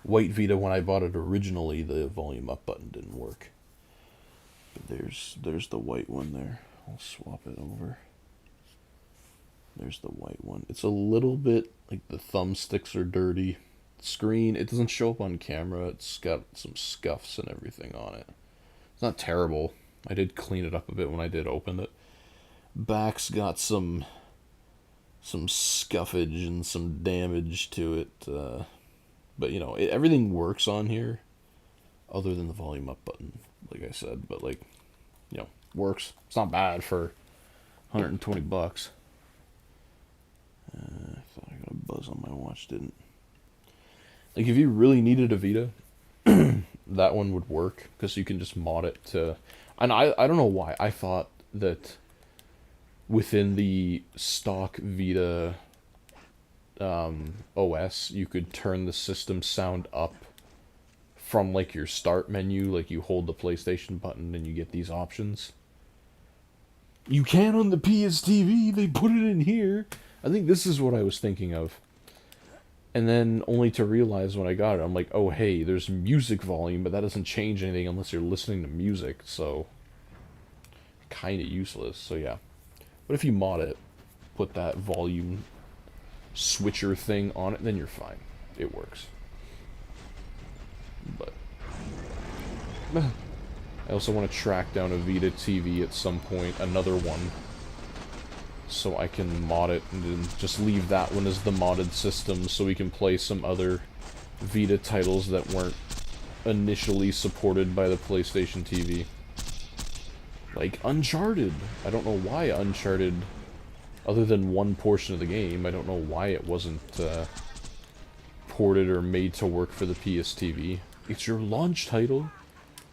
white Vita, when I bought it originally, the volume up button didn't work. But there's the white one there. I'll swap it over. There's the white one. It's a little bit like the thumbsticks are dirty. Screen, it doesn't show up on camera. It's got some scuffs and everything on it. It's not terrible. I did clean it up a bit when I did open it. Back's got some scuffage and some damage to it. But, you know, everything works on here other than the volume up button, like I said. But, like, you know, works. It's not bad for $120. I thought I got a buzz on my watch, didn't. Like, if you really needed a Vita, that one would work, because you can just mod it to... And I don't know why. I thought that within the stock Vita OS, you could turn the system sound up from, like, your start menu. Like, you hold the PlayStation button and you get these options. You can on the PS TV. They put it in here. I think this is what I was thinking of. And then only to realize when I got it, I'm like, oh, hey, there's music volume, but that doesn't change anything unless you're listening to music, so kind of useless. So yeah. But if you mod it, put that volume switcher thing on it, then you're fine. It works. But I also want to track down a Vita TV at some point, another one, so I can mod it and then just leave that one as the modded system so we can play some other Vita titles that weren't initially supported by the PlayStation TV. Like Uncharted. I don't know why Uncharted, other than one portion of the game, I don't know why it wasn't ported or made to work for the PS TV. It's your launch title.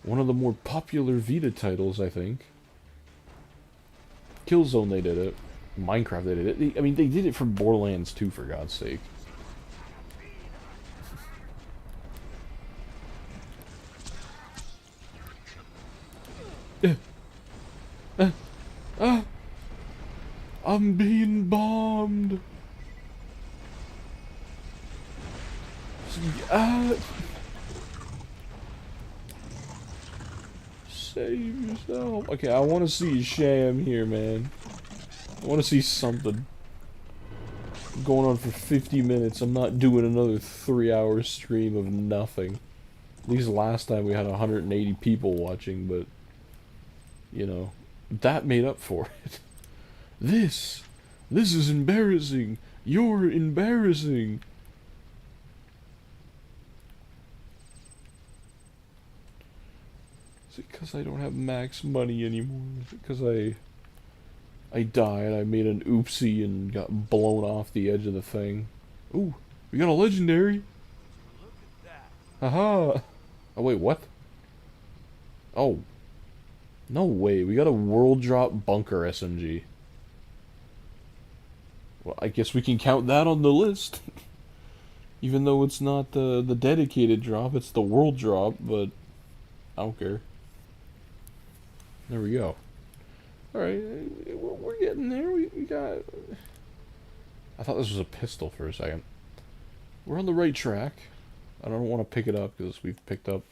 One of the more popular Vita titles, I think. Killzone, they did it. Minecraft, they did it. I mean, they did it for Borderlands 2, for God's sake. I'm being bombed. Save yourself. Okay, I want to see Sham here, man. I want to see something. I'm going on for 50 minutes. I'm not doing another 3-hour stream of nothing. At least last time we had 180 people watching, but, you know, that made up for it. This is embarrassing. You're embarrassing. Is it because I don't have max money anymore? Is it because I died, I made an oopsie and got blown off the edge of the thing? Ooh, we got a legendary. Look at that. Haha. Oh wait, what? Oh. No way, we got a world drop bunker SMG. Well, I guess we can count that on the list. Even though it's not the dedicated drop, it's the world drop, but I don't care. There we go. Alright, we're getting there. We got... I thought this was a pistol for a second. We're on the right track. I don't want to pick it up because we've picked up...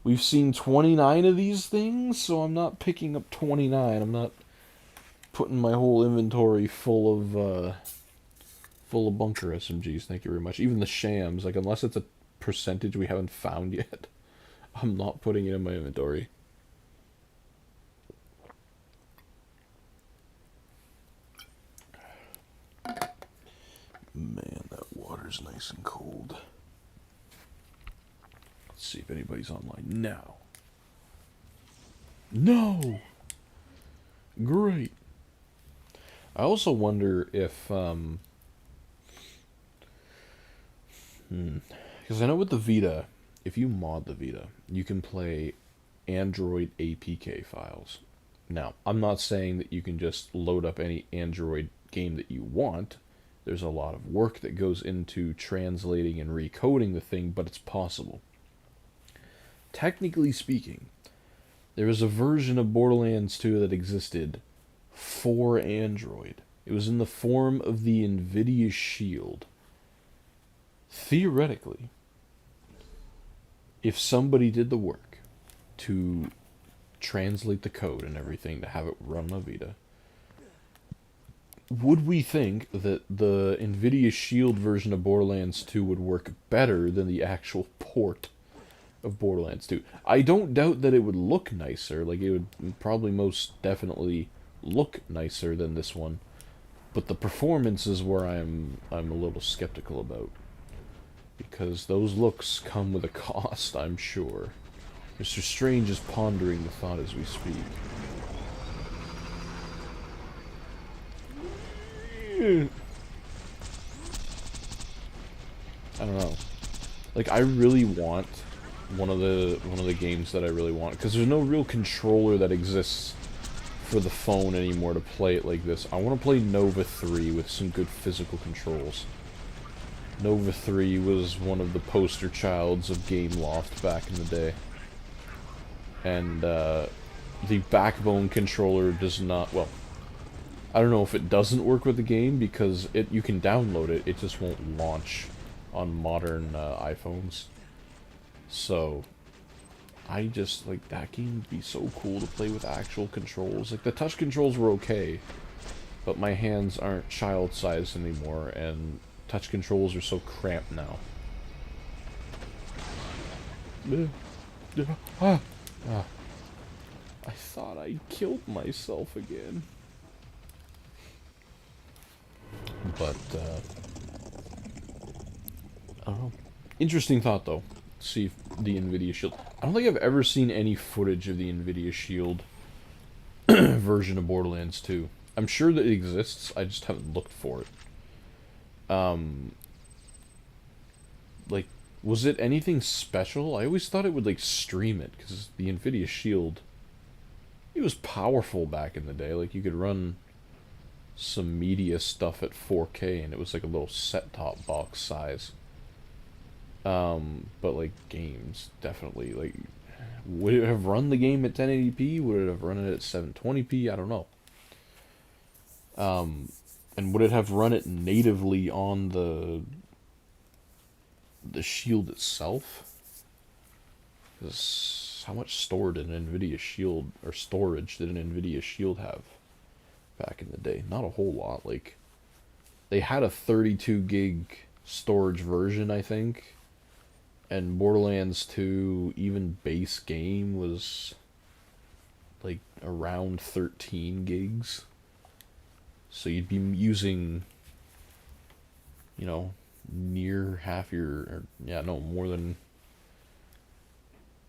We've seen 29 of these things, so I'm not picking up 29. I'm not putting my whole inventory full of bunker SMGs. Thank you very much. Even the Shams, like, unless it's a percentage we haven't found yet, I'm not putting it in my inventory. Man, that water's nice and cold. Let's see if anybody's online now. No! Great. I also wonder if, because I know with the Vita, if you mod the Vita, you can play Android APK files. Now, I'm not saying that you can just load up any Android game that you want. There's a lot of work that goes into translating and recoding the thing, but it's possible. Technically speaking, there was a version of Borderlands 2 that existed for Android. It was in the form of the NVIDIA Shield. Theoretically, if somebody did the work to translate the code and everything to have it run on Vita, would we think that the NVIDIA Shield version of Borderlands 2 would work better than the actual port of Borderlands 2? I don't doubt that it would look nicer. Like, it would probably most definitely look nicer than this one. But the performance is where I'm a little skeptical about. Because those looks come with a cost, I'm sure. Mr. Strange is pondering the thought as we speak. I don't know. Like, I really want one of the games that I really want, because there's no real controller that exists for the phone anymore to play it like this. I want to play Nova 3 with some good physical controls. Nova 3 was one of the poster childs of Gameloft back in the day. And, the Backbone controller does not, well, I don't know if it doesn't work with the game, because you can download it, it just won't launch on modern, iPhones. So, I just, like, that game would be so cool to play with actual controls. Like, the touch controls were okay, but my hands aren't child-sized anymore, and touch controls are so cramped now. I thought I killed myself again. But, I don't know. Interesting thought, though. See if the NVIDIA Shield. I don't think I've ever seen any footage of the NVIDIA Shield version of Borderlands 2. I'm sure that it exists, I just haven't looked for it. Like, was it anything special? I always thought it would, like, stream it, because the NVIDIA Shield, it was powerful back in the day. Like, you could run some media stuff at 4K, and it was like a little set-top box size. But, like, games, definitely, like, would it have run the game at 1080p? Would it have run it at 720p? I don't know. And would it have run it natively on the Shield itself? Because how much storage did an NVIDIA Shield, or storage did an NVIDIA Shield have back in the day? Not a whole lot. Like, they had a 32 gig storage version, I think. And Borderlands 2, even base game, was like around 13 gigs. So you'd be using, you know, near half your, or, yeah, no, more than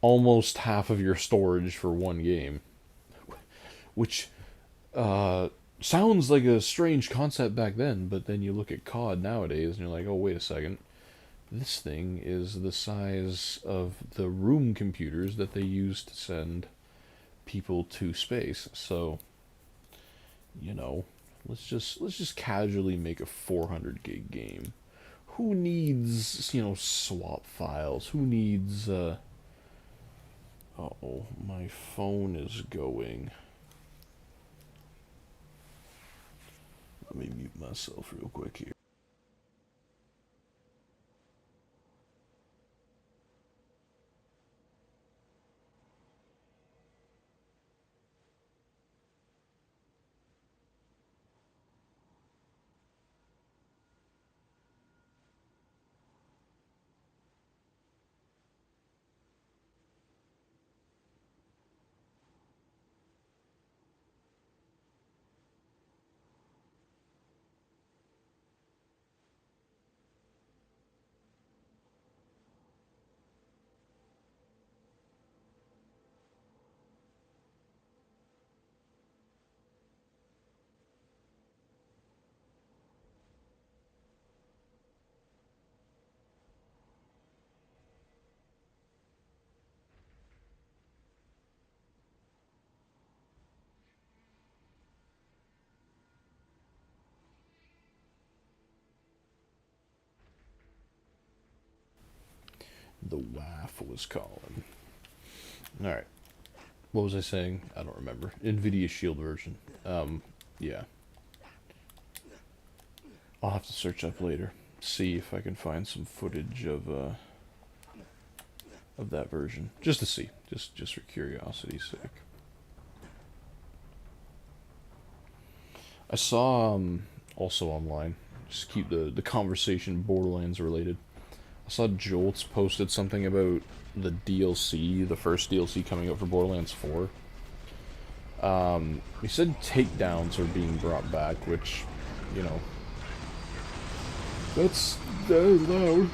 almost half of your storage for one game. Which sounds like a strange concept back then, but then you look at COD nowadays and you're like, oh, wait a second. This thing is the size of the room computers that they use to send people to space. So, you know, let's just casually make a 400 gig game. Who needs, you know, swap files? Who needs, uh-oh, my phone is going. Let me mute myself real quick here. The WAF was calling. Alright. What was I saying? I don't remember. NVIDIA Shield version. Yeah. I'll have to search up later. See if I can find some footage of that version. Just to see. Just for curiosity's sake. I saw, also online, just keep the conversation Borderlands related. I saw Jolts posted something about the DLC, the first DLC coming out for Borderlands 4. He said takedowns are being brought back, which, you know, that's loud.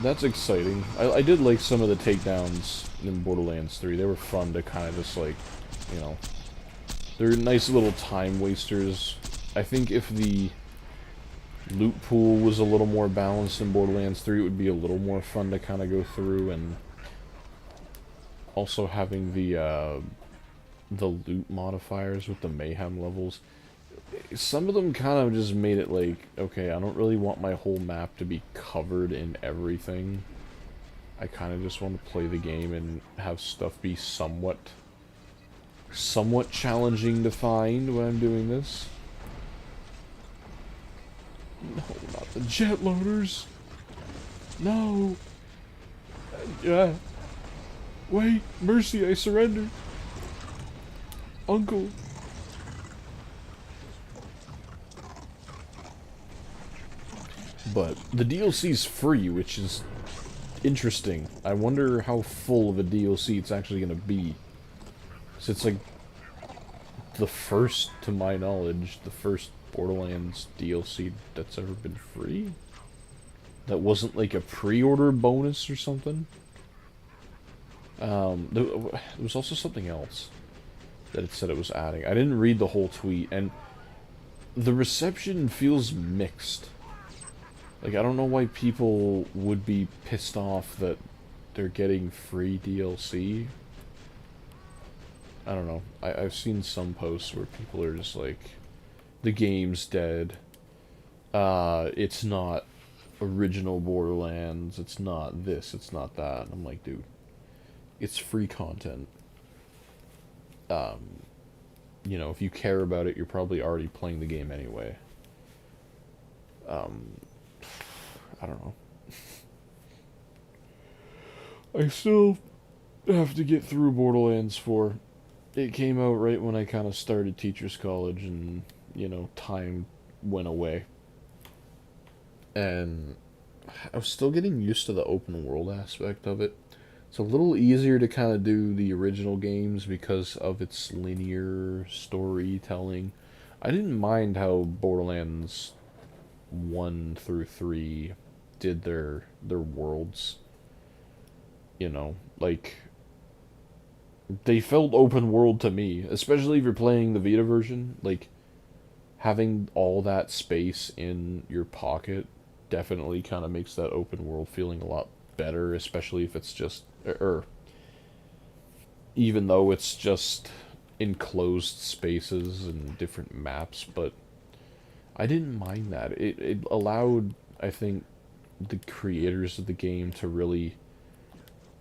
That's exciting. I did like some of the takedowns in Borderlands 3. They were fun to kind of just like, you know, they're nice little time wasters. I think if the loot pool was a little more balanced in Borderlands 3, it would be a little more fun to kind of go through, and also having the loot modifiers with the mayhem levels. Some of them kind of just made it like, okay, I don't really want my whole map to be covered in everything. I kind of just want to play the game and have stuff be somewhat challenging to find when I'm doing this. No, not the jet loaders. No. Yeah. Wait, mercy, I surrender. Uncle. But the DLC's free, which is interesting. I wonder how full of a DLC it's actually going to be. So it's like the first, to my knowledge, the first Borderlands DLC that's ever been free? That wasn't like a pre-order bonus or something? There was also something else that it said it was adding. I didn't read the whole tweet, and the reception feels mixed. Like, I don't know why people would be pissed off that they're getting free DLC. I don't know. I've seen some posts where people are just like, the game's dead. It's not original Borderlands. It's not this. It's not that. And I'm like, dude, it's free content. You know, if you care about it, you're probably already playing the game anyway. I don't know. I still have to get through Borderlands 4. It came out right when I kind of started Teachers College and, you know, time went away. And I was still getting used to the open world aspect of it. It's a little easier to kind of do the original games because of its linear storytelling. I didn't mind how Borderlands 1 through 3 did their worlds. You know, like, they felt open world to me, especially if you're playing the Vita version. Like, having all that space in your pocket definitely kind of makes that open world feeling a lot better, especially if it's just, even though it's just enclosed spaces and different maps. But I didn't mind that. It allowed, I think, the creators of the game to really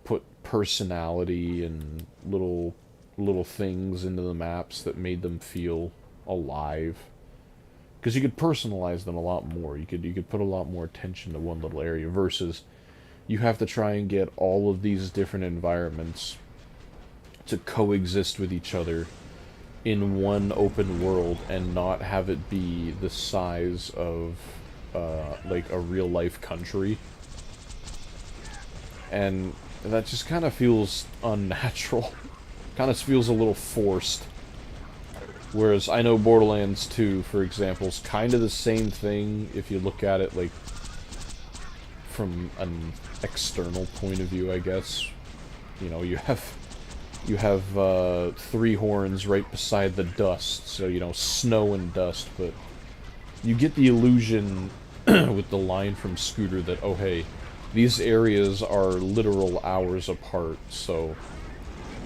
put personality and little things into the maps that made them feel alive. Because you could personalize them a lot more. You could put a lot more attention to one little area versus you have to try and get all of these different environments to coexist with each other in one open world and not have it be the size of like a real life country. And that just kind of feels unnatural. Kind of feels a little forced. Whereas I know Borderlands 2, for example, is kind of the same thing if you look at it like from an external point of view, I guess. You know, you have 3 horns right beside the dust, so, you know, snow and dust, but you get the illusion with the line from Scooter that, oh hey, these areas are literal hours apart, so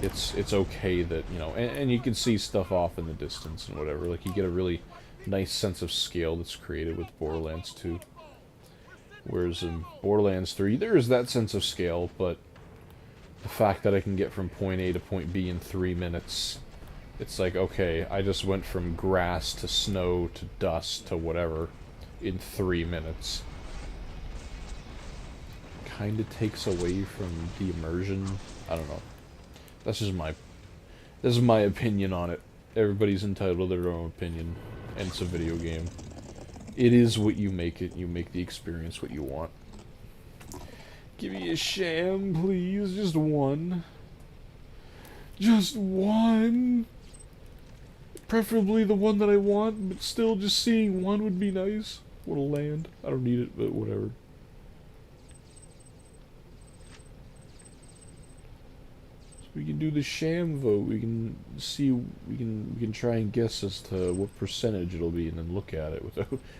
it's okay that, you know, and you can see stuff off in the distance and whatever. Like, you get a really nice sense of scale that's created with Borderlands 2. Whereas in Borderlands 3, there is that sense of scale, but the fact that I can get from point A to point B in 3 minutes, it's like, okay, I just went from grass to snow to dust to whatever in 3 minutes. Kind of takes away from the immersion. I don't know. That's just my... This is my opinion on it. Everybody's entitled to their own opinion, and it's a video game. It is what you make it. You make the experience what you want. Give me a sham, please. Just one. Just one. Preferably the one that I want, but still just seeing one would be nice. What'll land. I don't need it, but whatever. So we can do the sham vote. We can see. We can try and guess as to what percentage it'll be, and then look at it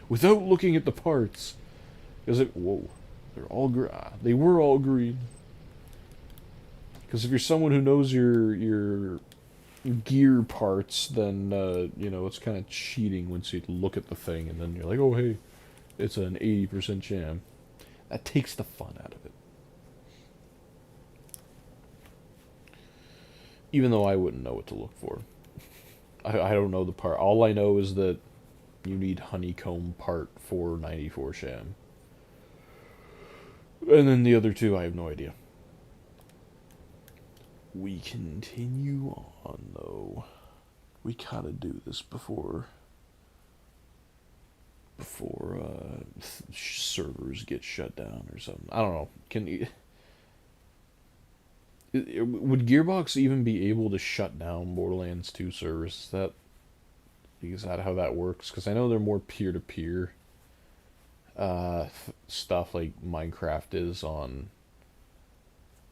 without looking at the parts. Because it. Whoa. They're all they were all green. Because if you're someone who knows your gear parts, then you know, it's kind of cheating once you look at the thing and then you're like, oh hey, it's an 80% sham. That takes the fun out of it. Even though I wouldn't know what to look for. I don't know the part. All I know is that you need honeycomb part 494 sham. And then the other two, I have no idea. We continue on, though. We gotta do this before servers get shut down or something. I don't know. Can you... Would Gearbox even be able to shut down Borderlands 2 servers? Is that how that works? Because I know they're more peer-to-peer stuff like Minecraft is on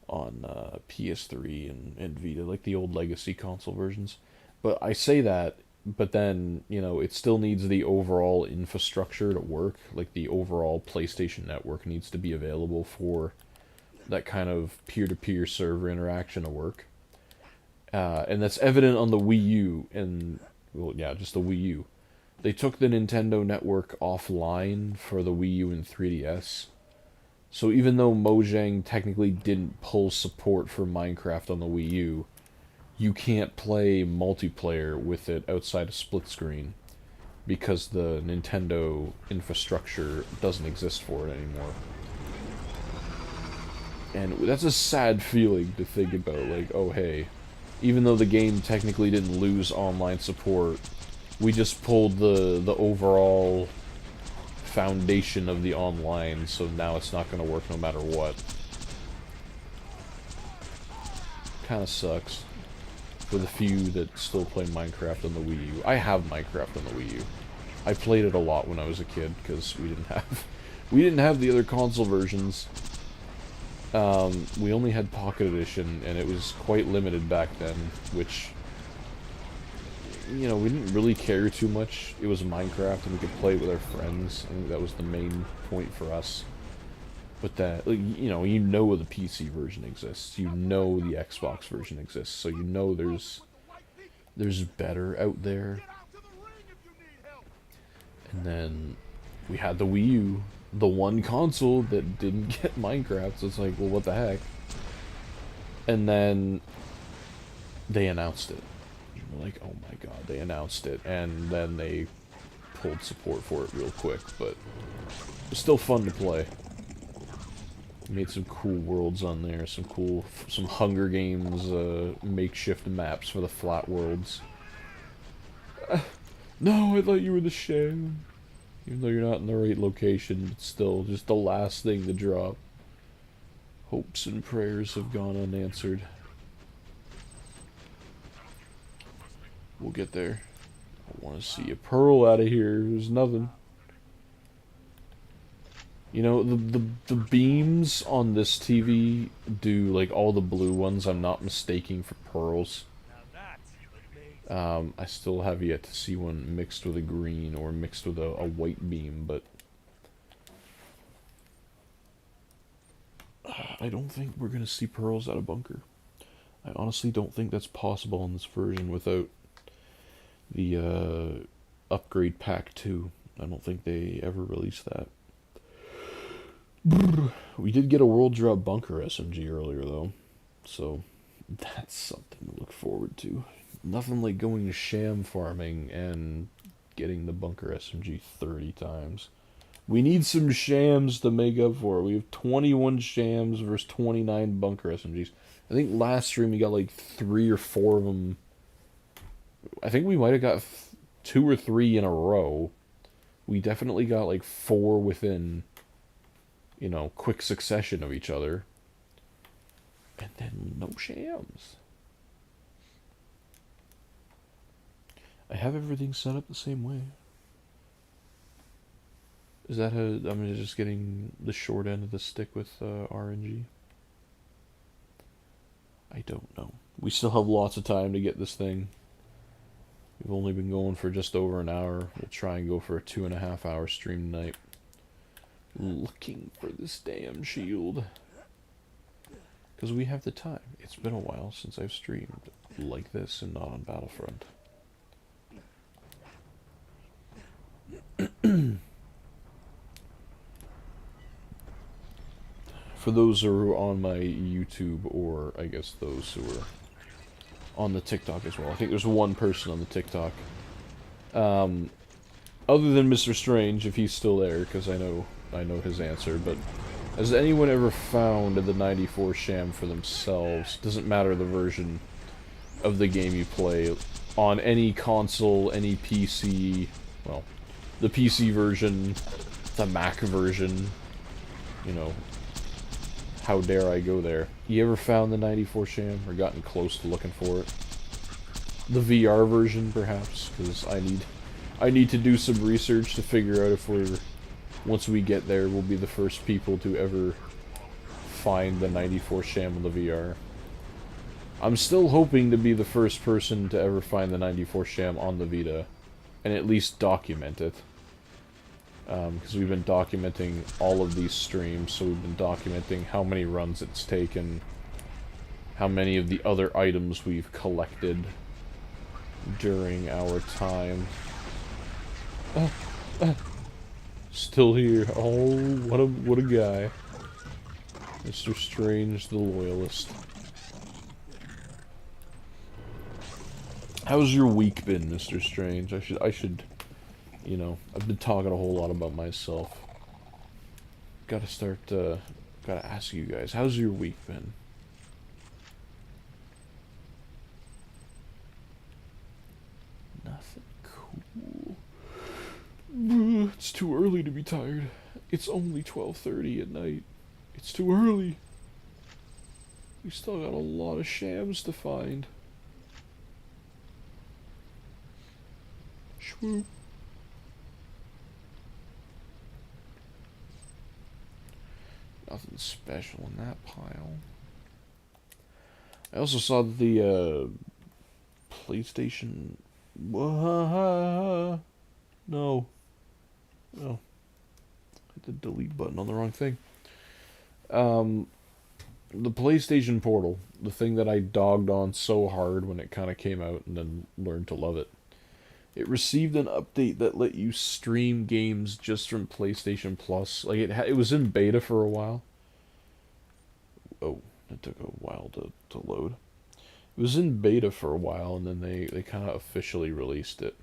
PS3 and Vita, like the old legacy console versions. But I say that, but then, you know, it still needs the overall infrastructure to work. Like the overall PlayStation Network needs to be available for that kind of peer-to-peer server interaction to work. And that's evident on the Wii U and, well, yeah, just the Wii U. They took the Nintendo Network offline for the Wii U and 3DS. So even though Mojang technically didn't pull support for Minecraft on the Wii U, you can't play multiplayer with it outside of split screen because the Nintendo infrastructure doesn't exist for it anymore. And that's a sad feeling to think about, like, oh hey, even though the game technically didn't lose online support, we just pulled the overall foundation of the online, so now it's not going to work no matter what. Kind of sucks for the few that still play Minecraft on the Wii U. I have Minecraft on the Wii U. I played it a lot when I was a kid because we didn't have the other console versions. We only had Pocket Edition, and it was quite limited back then, which, you know, we didn't really care too much. It was Minecraft, and we could play it with our friends. I think that was the main point for us. But that, like, you know the PC version exists. You know the Xbox version exists. So you know there's better out there. And then we had the Wii U, the one console that didn't get Minecraft. So it's like, well, what the heck? And then they announced it. We're like, oh my god, they announced it, and then they pulled support for it real quick, but it was still fun to play. Made some cool worlds on there, some Hunger Games makeshift maps for the flat worlds. No, I thought you were the Sham. Even though you're not in the right location, but still, just the last thing to drop. Hopes and prayers have gone unanswered. We'll get there. I want to see a pearl out of here. There's nothing. You know, the beams on this TV do, like, all the blue ones I'm not mistaking for pearls. I still have yet to see one mixed with a green or mixed with a white beam, but I don't think we're going to see pearls out of bunker. I honestly don't think that's possible in this version without the upgrade pack 2. I don't think they ever released that. We did get a World Drop Bunker SMG earlier, though. So, that's something to look forward to. Nothing like going to Sham farming and getting the Bunker SMG 30 times. We need some Shams to make up for it. We have 21 Shams versus 29 Bunker SMGs. I think last stream we got like 3 or 4 of them. I think we might have got 2 or 3 in a row. We definitely got like 4 within, quick succession of each other. And then no Shams. I have everything set up the same way. Is that I'm just getting the short end of the stick with RNG? I don't know. We still have lots of time to get this thing. We've only been going for just over an hour. We'll try and go for a 2.5-hour stream tonight. Looking for this damn shield. Because we have the time. It's been a while since I've streamed like this and not on Battlefront. For those who are on my YouTube, or I guess those who are on the TikTok as well. I think there's one person on the TikTok. Other than Mr. Strange, if he's still there, because I know his answer, but has anyone ever found the 94 Sham for themselves? Doesn't matter the version of the game you play, on any console, any PC, well, the PC version, the Mac version, how dare I go there. You ever found the 94 Sham, or gotten close to looking for it? The VR version, perhaps, because I need to do some research to figure out if once we get there, we'll be the first people to ever find the 94 Sham on the VR. I'm still hoping to be the first person to ever find the 94 Sham on the Vita, and at least document it. Because we've been documenting all of these streams, so we've been documenting how many runs it's taken, how many of the other items we've collected during our time. Still here. Oh, what a guy. Mr. Strange the Loyalist. How's your week been, Mr. Strange? I should I've been talking a whole lot about myself. Gotta ask you guys, how's your week been? Nothing cool. It's too early to be tired. It's only 12:30 at night. It's too early. We still got a lot of Shams to find. Shwoop. Nothing special in that pile. I also saw that the PlayStation. No. No. Hit the delete button on the wrong thing. The PlayStation Portal, the thing that I dogged on so hard when it kind of came out and then learned to love it. It received an update that let you stream games just from PlayStation Plus. Like, it was in beta for a while. Oh, it took a while to load. It was in beta for a while, and then they kind of officially released it.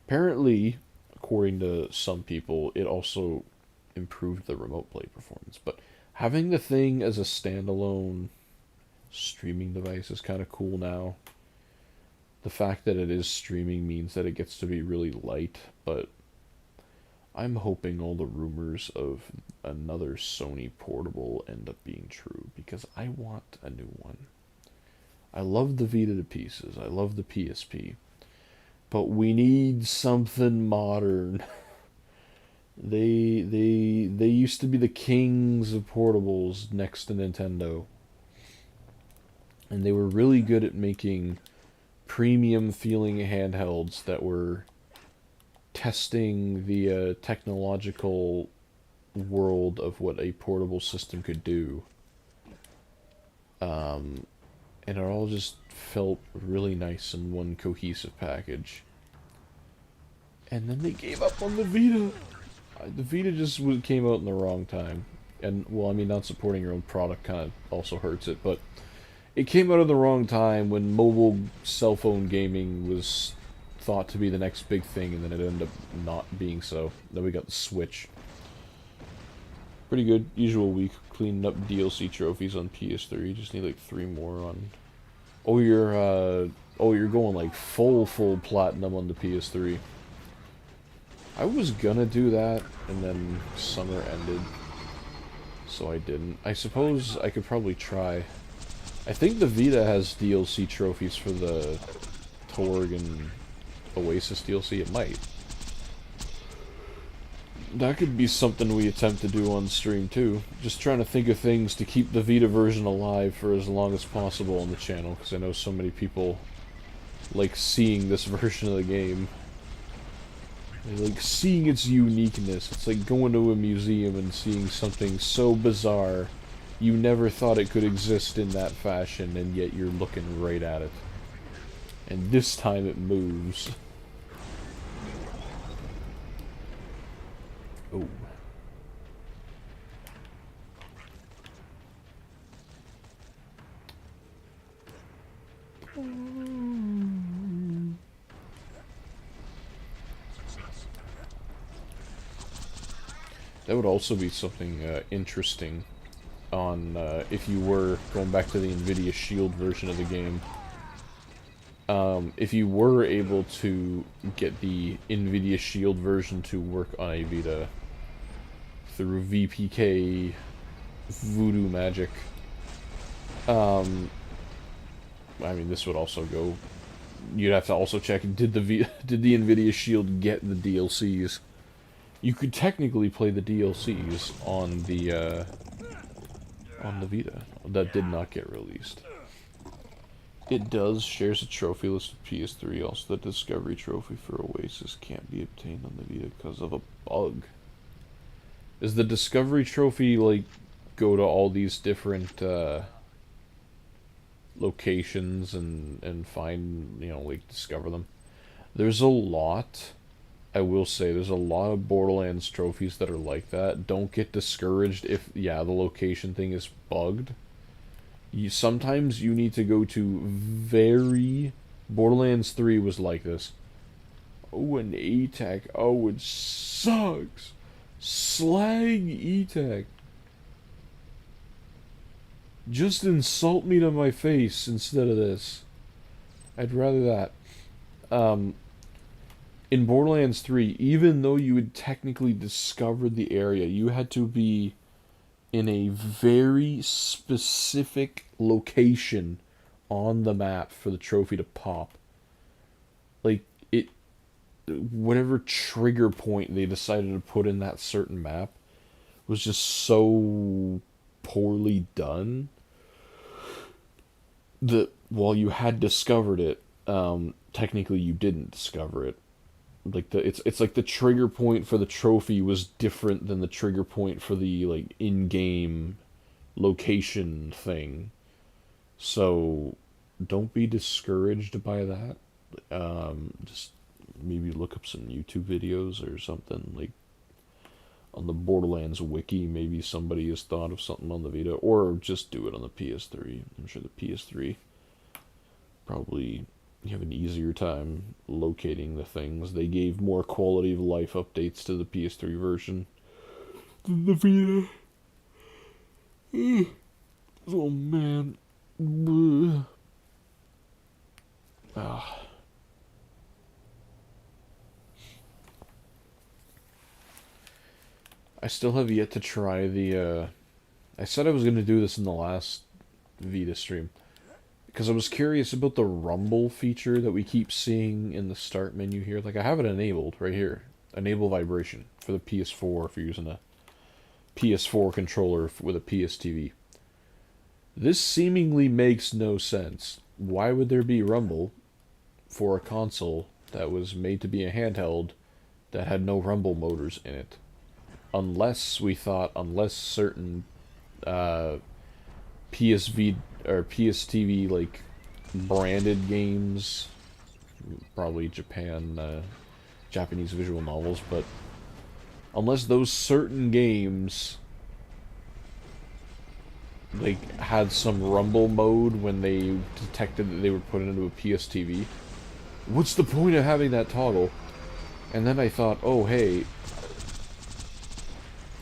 Apparently, according to some people, it also improved the remote play performance. But having the thing as a standalone streaming device is kind of cool now. The fact that it is streaming means that it gets to be really light, but I'm hoping all the rumors of another Sony portable end up being true, because I want a new one. I love the Vita to pieces. I love the PSP. But we need something modern. They used to be the kings of portables next to Nintendo. And they were really good at making premium feeling handhelds that were testing the technological world of what a portable system could do. And it all just felt really nice in one cohesive package. And then they gave up on the Vita. The Vita just came out in the wrong time. And, well, I mean, not supporting your own product kind of also hurts it, but it came out at the wrong time when mobile cell phone gaming was thought to be the next big thing, and then it ended up not being so. Then we got the Switch. Pretty good. Usual week. Cleaning up DLC trophies on PS3. Just need like 3 more on... Oh, you're going like full platinum on the PS3. I was gonna do that, and then summer ended, so I didn't. I suppose I could probably try. I think the Vita has DLC trophies for the Torg and Oasis DLC. It might. That could be something we attempt to do on stream too. Just trying to think of things to keep the Vita version alive for as long as possible on the channel, because I know so many people like seeing this version of the game. They like seeing its uniqueness. It's like going to a museum and seeing something so bizarre you never thought it could exist in that fashion, and yet you're looking right at it. And this time it moves. Oh. That would also be something interesting on if you were going back to the NVIDIA Shield version of the game. If you were able to get the NVIDIA Shield version to work on a Vita through VPK voodoo magic, I mean, this would also go. You'd have to also check, did the NVIDIA Shield get the DLCs? You could technically play the DLCs on the Vita. That did not get released. It does, shares a trophy list with PS3. Also, the Discovery Trophy for Oasis can't be obtained on the Vita because of a bug. Is the Discovery Trophy, like, go to all these different, locations and find, you know, like, discover them? There's a lot, I will say, there's a lot of Borderlands trophies that are like that. Don't get discouraged if, yeah, the location thing is bugged. Sometimes you need to go to very... Borderlands 3 was like this. Oh, an E-Tech. Oh, it sucks. Slag E-Tech. Just insult me to my face instead of this. I'd rather that. In Borderlands 3, even though you had technically discovered the area, you had to be in a very specific location on the map for the trophy to pop. Like, whatever trigger point they decided to put in that certain map was just so poorly done that while you had discovered it, technically you didn't discover it. Like it's like the trigger point for the trophy was different than the trigger point for the like in-game location thing. So don't be discouraged by that. Just maybe look up some YouTube videos or something, like on the Borderlands wiki. Maybe somebody has thought of something on the Vita, or just do it on the PS3. I'm sure the PS3 probably, you have an easier time locating the things. They gave more quality of life updates to the PS3 version than the Vita. Oh man. Ah. I still have yet to try the, I said I was going to do this in the last Vita stream, because I was curious about the rumble feature that we keep seeing in the start menu here. Like, I have it enabled right here. Enable vibration for the PS4 if you're using a PS4 controller with a PS TV. This seemingly makes no sense. Why would there be rumble for a console that was made to be a handheld that had no rumble motors in it? Unless certain PSV or PSTV like branded games, probably Japanese visual novels, but unless those certain games like, had some rumble mode when they detected that they were put into a PSTV. What's the point of having that toggle? And then I thought, oh hey,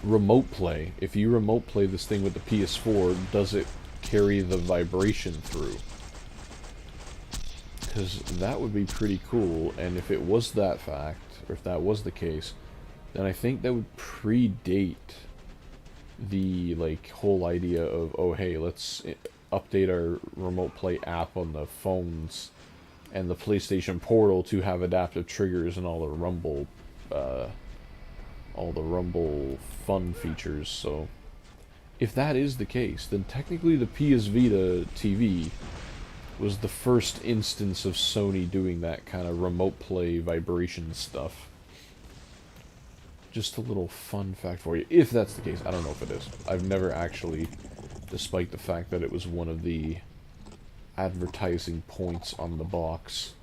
remote play. If you remote play this thing with the PS4, does it carry the vibration through? Because that would be pretty cool, and if it was that fact, or if that was the case, then I think that would predate the, like, whole idea of, oh hey, let's update our remote play app on the phones and the PlayStation Portal to have adaptive triggers and all the Rumble fun features. So if that is the case, then technically the PS Vita TV was the first instance of Sony doing that kind of remote play vibration stuff. Just a little fun fact for you, if that's the case. I don't know if it is. I've never actually, despite the fact that it was one of the advertising points on the box,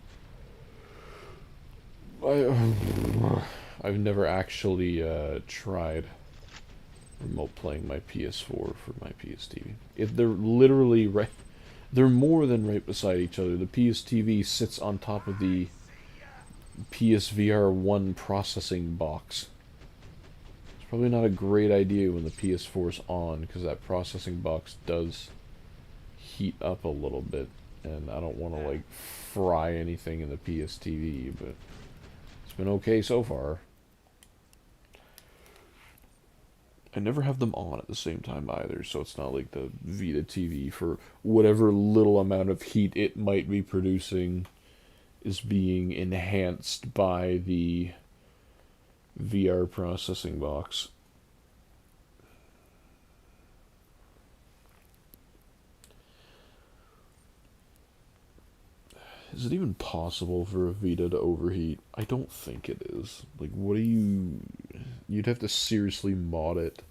I've never actually tried remote playing my PS4 for my PS TV. If they're literally right, they're more than right beside each other. The PS TV sits on top of the PSVR 1 processing box. It's probably not a great idea when the PS4 is on, because that processing box does heat up a little bit, and I don't want to, like, fry anything in the PS TV, but it's been okay so far. I never have them on at the same time either, so it's not like the Vita TV, for whatever little amount of heat it might be producing, is being enhanced by the VR processing box. Is it even possible for a Vita to overheat? I don't think it is. Like, what do you... You'd have to seriously mod it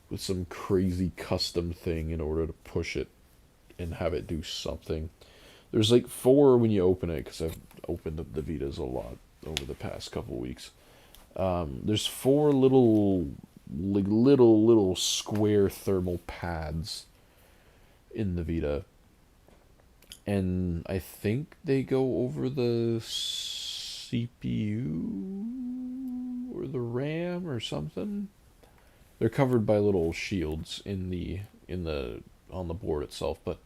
with some crazy custom thing in order to push it and have it do something. There's like 4 when you open it, because I've opened up the Vitas a lot over the past couple weeks. There's 4 little, like, little square thermal pads in the Vita. And I think they go over the CPU or the RAM or something. They're covered by little shields on the board itself, but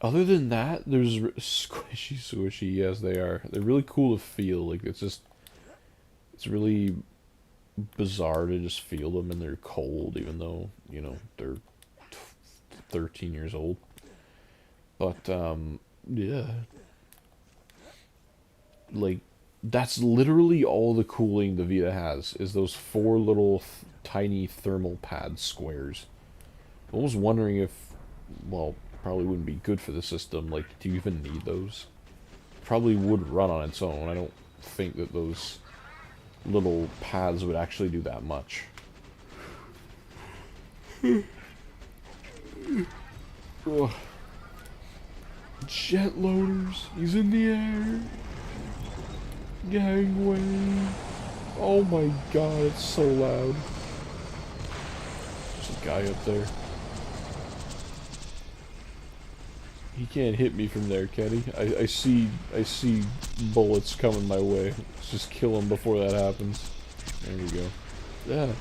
other than that, there's squishy. Yes, they are. They're really cool to feel. Like, it's really bizarre to just feel them, and they're cold, even though, you know, they're 13 years old. But, yeah. Like, that's literally all the cooling the Vita has, is those 4 little tiny thermal pad squares. I was wondering if, well, probably wouldn't be good for the system. Like, do you even need those? Probably would run on its own. I don't think that those little pads would actually do that much. Ugh. Jet loaders. He's in the air. Gangway. Oh my god, it's so loud. There's a guy up there. He can't hit me from there, can he? I see bullets coming my way. Let's just kill him before that happens. There we go. Yeah.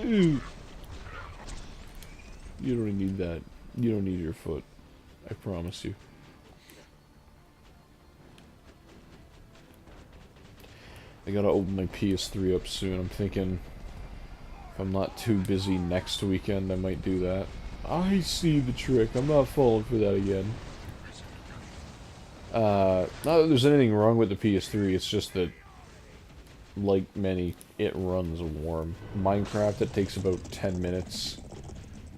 Ew. You don't need that. You don't need your foot. I promise you. I gotta open my PS3 up soon. I'm thinking, if I'm not too busy next weekend, I might do that. I see the trick. I'm not falling for that again. Not that there's anything wrong with the PS3, it's just that, like many, it runs warm. Minecraft, it takes about 10 minutes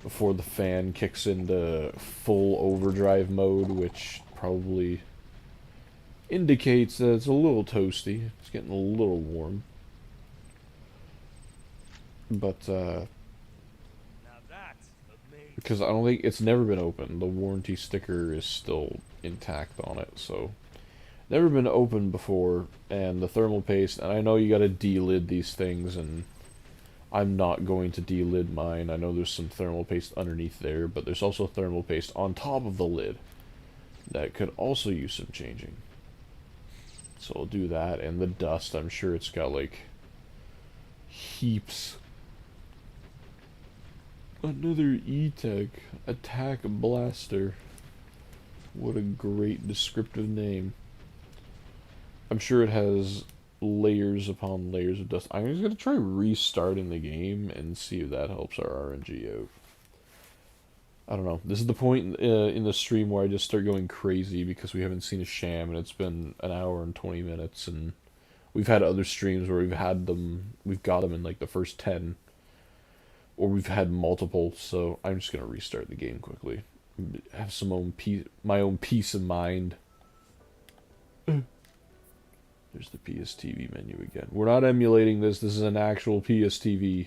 before the fan kicks into full overdrive mode, which probably indicates that it's a little toasty. It's getting a little warm. But, because I don't think it's never been opened. The warranty sticker is still intact on it, so never been opened before. And the thermal paste, and I know you gotta delid these things and I'm not going to delid mine. I know there's some thermal paste underneath there, but there's also thermal paste on top of the lid that could also use some changing. So I'll do that, and the dust, I'm sure it's got like heaps. Another E-Tech, Attack Blaster. What a great descriptive name. I'm sure it has layers upon layers of dust. I'm just going to try restarting the game and see if that helps our RNG out. I don't know. This is the point in the stream where I just start going crazy because we haven't seen a Sham and it's been an hour and 20 minutes, and we've had other streams where we've got them in like the first 10, or we've had multiple, so I'm just going to restart the game quickly. Have my own peace of mind. There's the PSTV menu again. We're not emulating this. This is an actual PSTV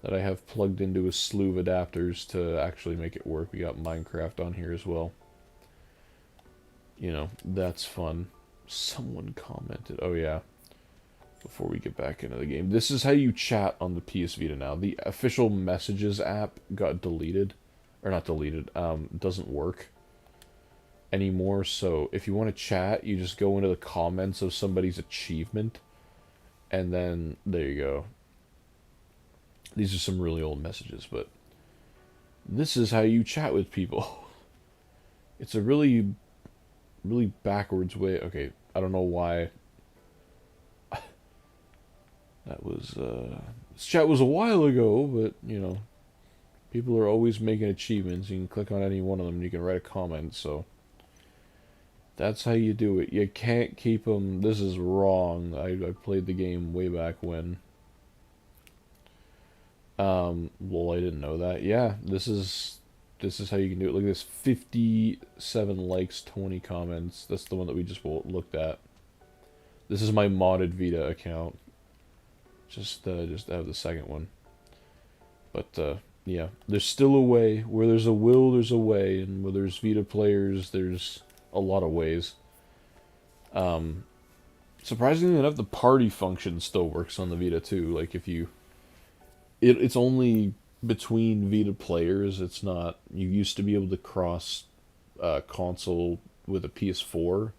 that I have plugged into a slew of adapters to actually make it work. We got Minecraft on here as well. You know, that's fun. Someone commented. Oh, yeah. Before we get back into the game. This is how you chat on the PS Vita now. The official messages app got deleted. Or not deleted. Doesn't work anymore. So if you want to chat, you just go into the comments of somebody's achievement. And then, there you go. These are some really old messages, but this is how you chat with people. It's a really, really backwards way. Okay, I don't know why. That was, this chat was a while ago, but, you know, people are always making achievements. You can click on any one of them and you can write a comment, so that's how you do it. You can't keep them. This is wrong. I played the game way back when. Well, I didn't know that. Yeah, this is how you can do it. Look at this, 57 likes, 20 comments. That's the one that we just looked at. This is my modded Vita account. Just have the second one. But, yeah, there's still a way. Where there's a will, there's a way. And where there's Vita players, there's a lot of ways. Surprisingly enough, the party function still works on the Vita, too. Like, if you... It's only between Vita players. It's not... You used to be able to cross console with a PS4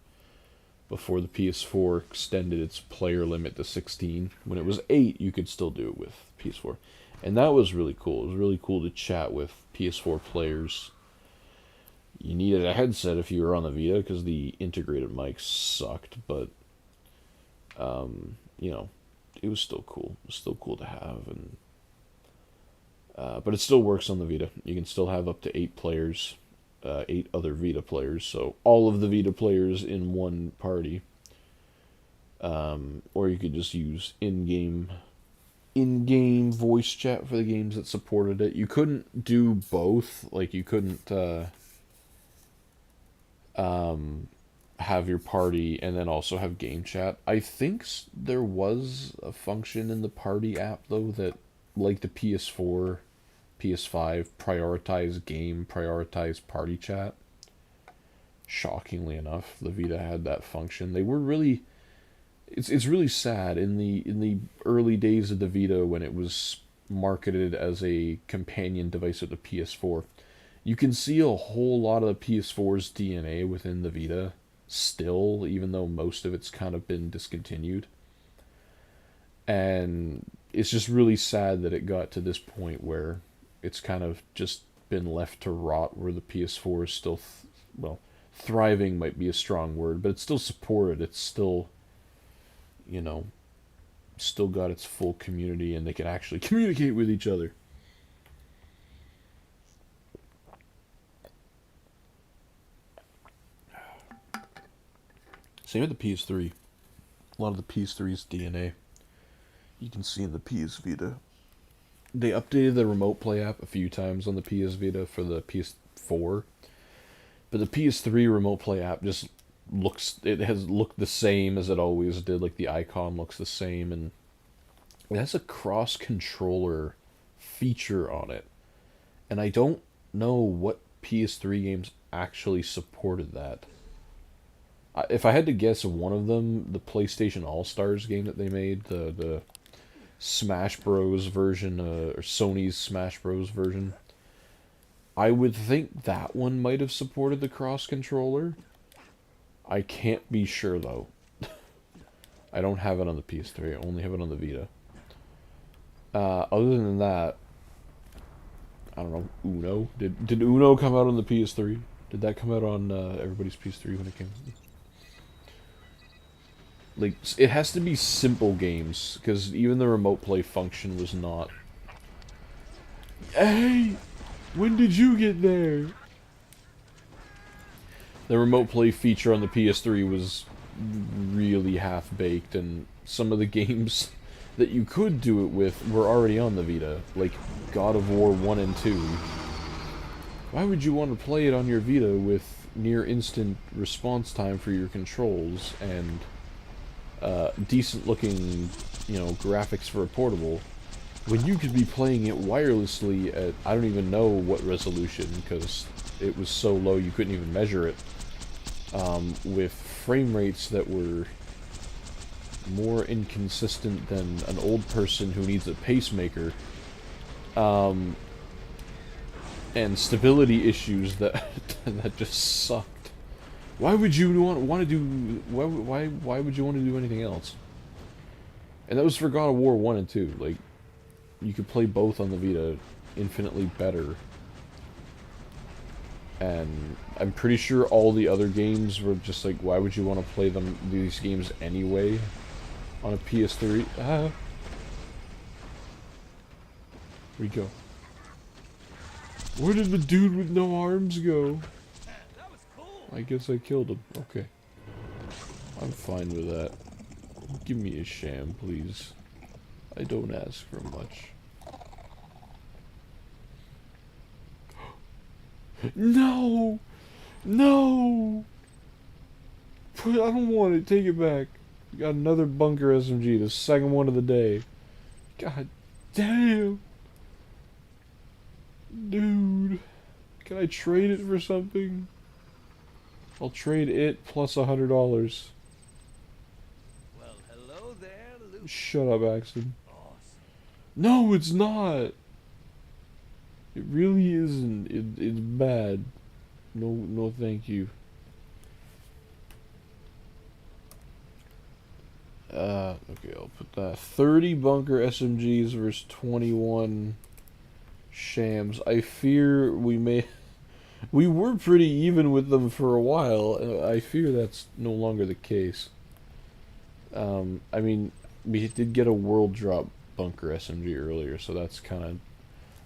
before the PS4 extended its player limit to 16. When it was 8, you could still do it with PS4. And that was really cool. It was really cool to chat with PS4 players. You needed a headset if you were on the Vita because the integrated mic sucked, but, you know, it was still cool. It was still cool to have, and... but it still works on the Vita. You can still have up to 8 players, 8 other Vita players, so all of the Vita players in one party. Or you could just use in-game voice chat for the games that supported it. You couldn't do both. Like, you couldn't have your party and then also have game chat. I think there was a function in the party app, though, that, like the PS4, PS5, prioritize game, prioritize party chat. Shockingly enough, the Vita had that function. They were really... It's really sad. In the early days of the Vita, when it was marketed as a companion device of the PS4, you can see a whole lot of the PS4's DNA within the Vita still, even though most of it's kind of been discontinued. And it's just really sad that it got to this point where it's kind of just been left to rot, where the PS4 is still, well, thriving might be a strong word, but it's still supported. It's still, you know, still got its full community, and they can actually communicate with each other. Same with the PS3. A lot of the PS3's DNA you can see in the PS Vita. They updated the Remote Play app a few times on the PS Vita for the PS4, but the PS3 Remote Play app just has looked the same as it always did. Like, the icon looks the same, and it has a cross-controller feature on it, and I don't know what PS3 games actually supported that. If I had to guess, one of them, the PlayStation All-Stars game that they made, the Smash Bros version, or Sony's Smash Bros version. I would think that one might have supported the cross controller. I can't be sure though. I don't have it on the PS3. I only have it on the Vita. Other than that, I don't know. Uno, did Uno come out on the PS3? Did that come out on everybody's PS3 when it came? Like, it has to be simple games, because even the remote play function was not... Hey! When did you get there? The remote play feature on the PS3 was really half-baked, and some of the games that you could do it with were already on the Vita, like God of War 1 and 2. Why would you want to play it on your Vita with near-instant response time for your controls, and decent-looking, you know, graphics for a portable, when you could be playing it wirelessly at, I don't even know what resolution, because it was so low you couldn't even measure it, with frame rates that were more inconsistent than an old person who needs a pacemaker, and stability issues that that just sucked. Why would you want to do? Why would you want to do anything else? And that was for God of War 1 and 2. Like, you could play both on the Vita infinitely better. And I'm pretty sure all the other games were just like, why would you want to play these games anyway on a PS3? Where'd he go? Where did the dude with no arms go? I guess I killed him. Okay. I'm fine with that. Give me a sham, please. I don't ask for much. No! No! I don't want it. Take it back. We got another bunker SMG, the second one of the day. God damn! Dude. Can I trade it for something? I'll trade it plus $100. Well, hello there, Luke. Shut up, Axton. Awesome. No, it's not. It really isn't. It's bad. No, thank you. Okay, I'll put that. 30 bunker SMGs versus 21 shams. I fear we may... We were pretty even with them for a while. I fear that's no longer the case. I mean, we did get a world drop bunker SMG earlier, so that's kind of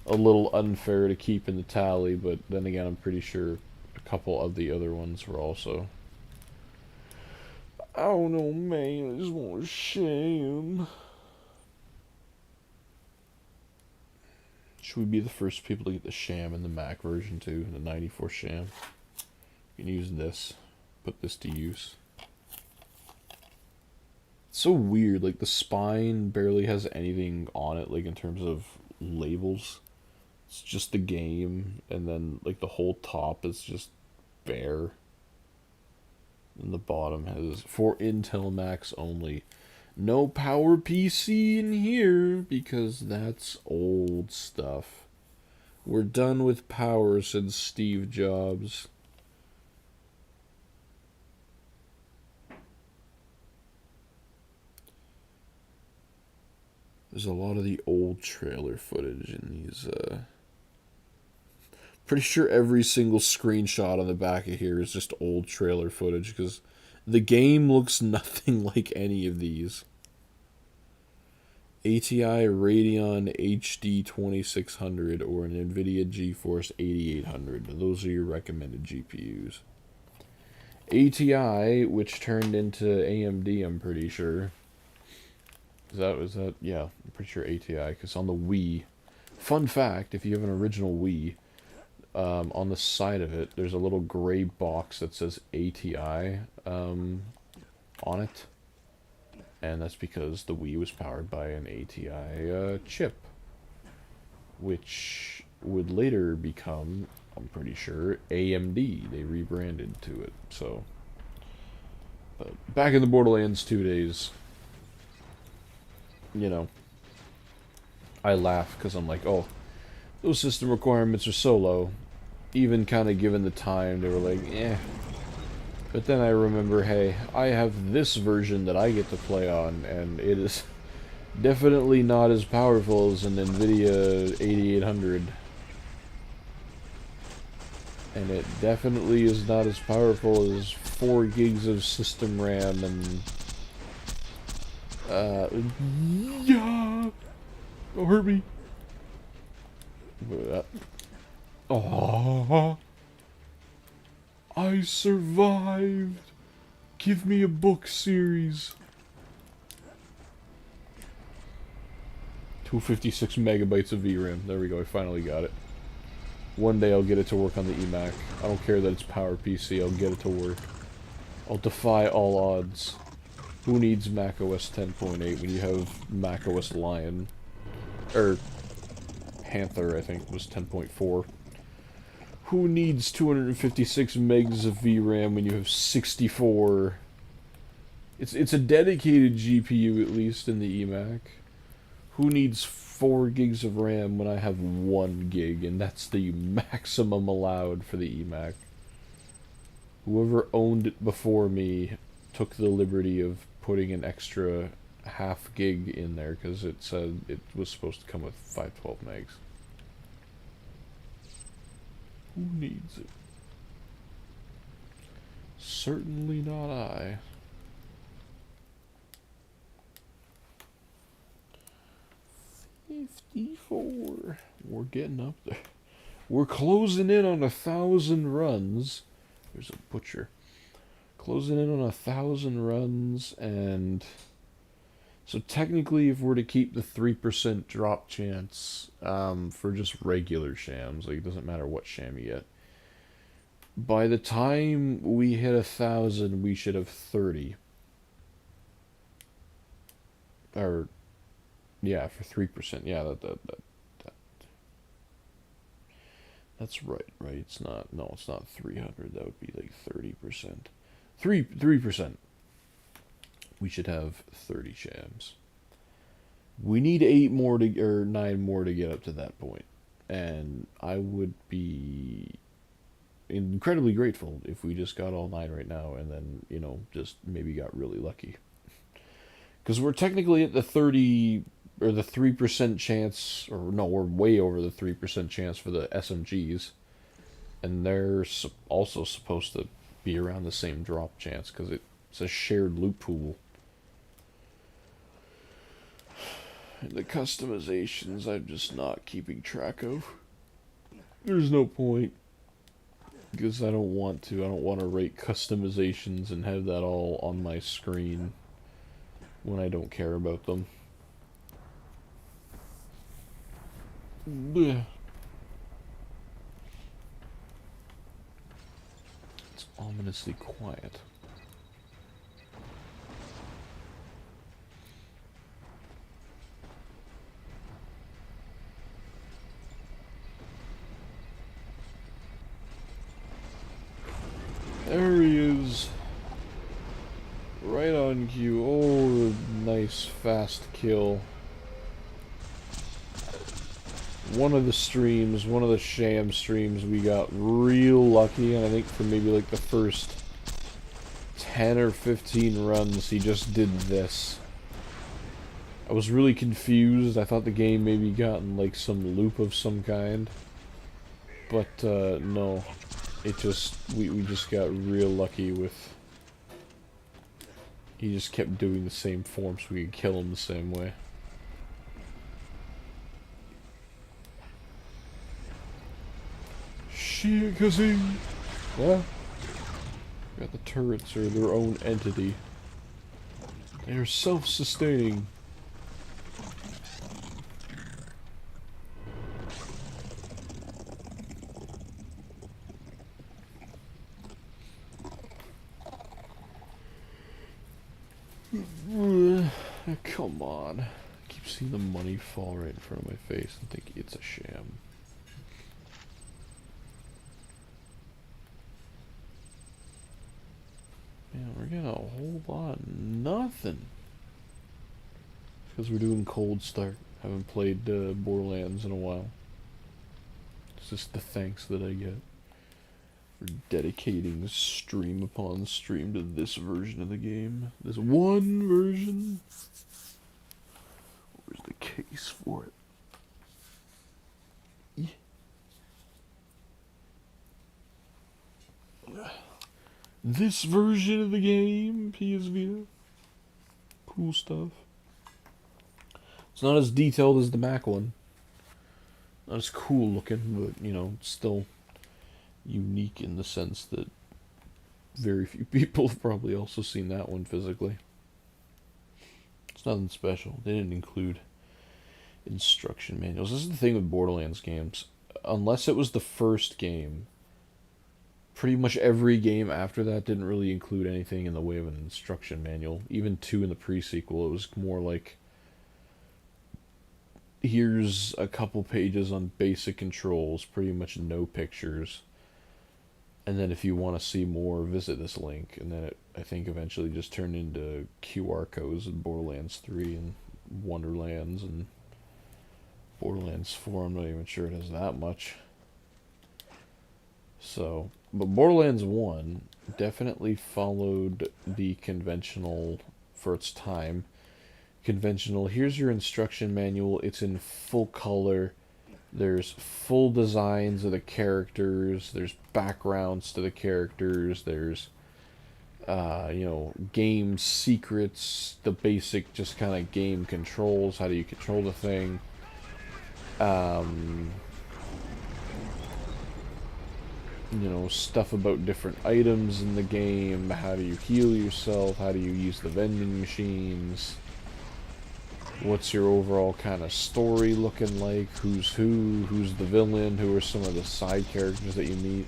a little unfair to keep in the tally, but then again, I'm pretty sure a couple of the other ones were also... I don't know, man. I just want a sham. Should we be the first people to get the sham in the Mac version too? The 94 sham. You can use this. Put this to use. It's so weird. Like, the spine barely has anything on it, like, in terms of labels. It's just the game, and then, like, the whole top is just bare. And the bottom has, for Intel Macs only. No Power PC in here, because that's old stuff. We're done with power, said Steve Jobs. There's a lot of the old trailer footage in these, Pretty sure every single screenshot on the back of here is just old trailer footage, because the game looks nothing like any of these. ATI Radeon HD 2600 or an NVIDIA GeForce 8800. Those are your recommended GPUs. ATI, which turned into AMD, I'm pretty sure. Was that? Yeah, I'm pretty sure ATI, because on the Wii... Fun fact, if you have an original Wii... on the side of it, there's a little gray box that says ATI on it. And that's because the Wii was powered by an ATI chip. Which would later become, I'm pretty sure, AMD. They rebranded to it, so... But back in the Borderlands 2 days, you know, I laugh because I'm like, oh, those system requirements are so low. Even kind of given the time, they were like, eh. But then I remember, hey, I have this version that I get to play on, and it is definitely not as powerful as an NVIDIA 8800. And it definitely is not as powerful as 4 gigs of system RAM and... yeah! Don't hurt me! Oh, I survived! Give me a book series! 256 megabytes of VRAM. There we go, I finally got it. One day I'll get it to work on the eMac. I don't care that it's PowerPC, I'll get it to work. I'll defy all odds. Who needs macOS 10.8 when you have macOS Lion? Or Panther, I think, was 10.4. Who needs 256 megs of VRAM when you have 64? It's a dedicated GPU, at least, in the eMac. Who needs 4 gigs of RAM when I have 1 gig, and that's the maximum allowed for the eMac? Whoever owned it before me took the liberty of putting an extra half gig in there, because it said it was supposed to come with 512 megs. Who needs it? Certainly not I. $54. We're getting up there. We're closing in on 1,000 runs. There's a butcher. Closing in on 1,000 runs, and so technically, if we're to keep the 3% drop chance for just regular shams, like it doesn't matter what sham you get, by the time we hit 1,000, we should have 30. Or, yeah, for 3%. Yeah, that's right. It's not. No, it's not 300. That would be like 30%. 3%. We should have 30 shams. We need 8 more to, or 9 more to get up to that point. And I would be incredibly grateful if we just got all 9 right now and then, you know, just maybe got really lucky. Because we're technically at the 30, or the 3% chance, or no, we're way over the 3% chance for the SMGs. And they're also supposed to be around the same drop chance, because it's a shared loot pool. And the customizations I'm just not keeping track of. There's no point. Because I don't want to. I don't want to rate customizations and have that all on my screen when I don't care about them. Blech. It's ominously quiet. There he is. Right on cue. Oh, nice fast kill. One of the streams, one of the sham streams, we got real lucky, and I think for maybe like the first 10 or 15 runs, he just did this. I was really confused. I thought the game maybe got in like some loop of some kind. But no. It just, we just got real lucky with... He just kept doing the same form so we could kill him the same way. Shit, kazing! Yeah? Got the turrets are their own entity. They are self-sustaining. Come on. I keep seeing the money fall right in front of my face and think it's a sham. Man, we're getting a whole lot of nothing. Because we're doing cold start. Haven't played Borderlands in a while. It's just the thanks that I get for dedicating stream upon stream to this version of the game. This one version. Where's the case for it? Yeah. This version of the game, PS Vita. Cool stuff. It's not as detailed as the Mac one. Not as cool looking, but, you know, still unique in the sense that very few people have probably also seen that one physically. It's nothing special. They didn't include instruction manuals. This is the thing with Borderlands games. Unless it was the first game, pretty much every game after that didn't really include anything in the way of an instruction manual. Even 2 in the pre-sequel, it was more like, here's a couple pages on basic controls, pretty much no pictures. And then if you want to see more, visit this link. And then it, I think, eventually just turned into QR codes in Borderlands 3 and Wonderlands and Borderlands 4. I'm not even sure it has that much. So, but Borderlands 1 definitely followed the conventional, for its time, conventional, here's your instruction manual, it's in full color, there's full designs of the characters, there's backgrounds to the characters, there's, you know, game secrets, the basic just kind of game controls, how do you control the thing, you know, stuff about different items in the game, how do you heal yourself, how do you use the vending machines, what's your overall kind of story looking like, who's who's the villain, who are some of the side characters that you meet.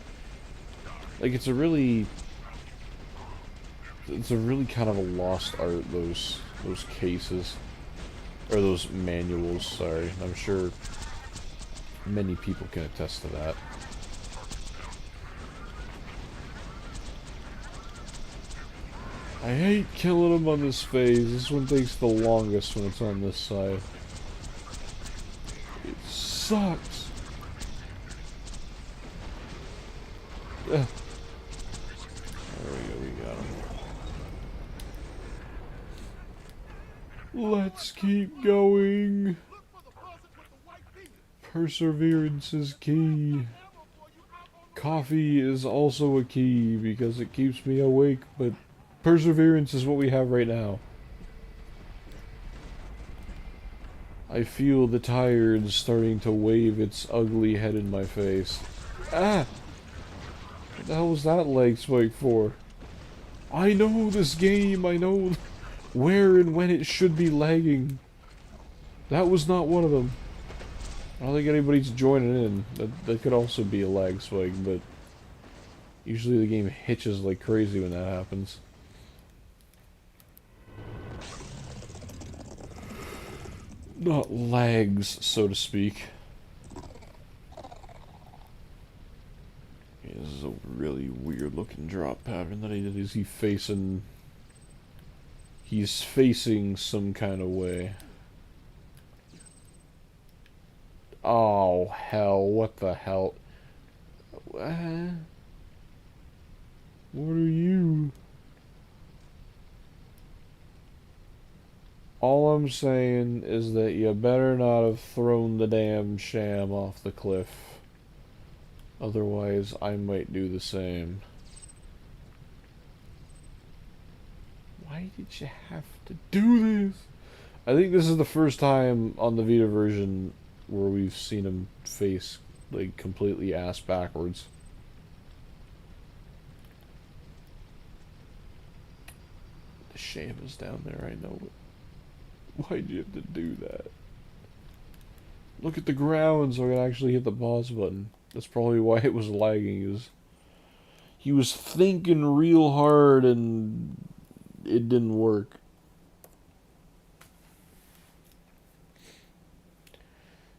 Like, it's a really kind of a lost art, those cases, or those manuals, sorry. I'm sure many people can attest to that. I hate killing him on this phase. This one takes the longest when it's on this side. It sucks. There we go, we got him. Let's keep going. Perseverance is key. Coffee is also a key because it keeps me awake, but perseverance is what we have right now. I feel the tired starting to wave its ugly head in my face. Ah! What the hell was that leg spike for? I know this game, I know where and when it should be lagging. That was not one of them. I don't think anybody's joining in. That could also be a lag spike, but usually the game hitches like crazy when that happens. Not lags, so to speak. Yeah, this is a really weird looking drop pattern that he did. Is he facing... He's facing some kind of way. Oh, hell. What the hell? What are you? All I'm saying is that you better not have thrown the damn Sham off the cliff. Otherwise, I might do the same. Why did you have to do this? I think this is the first time on the Vita version where we've seen him face, like, completely ass backwards. The Sham is down there, I know, but why'd you have to do that? Look at the ground so I can actually hit the pause button. That's probably why it was lagging. He was thinking real hard and it didn't work.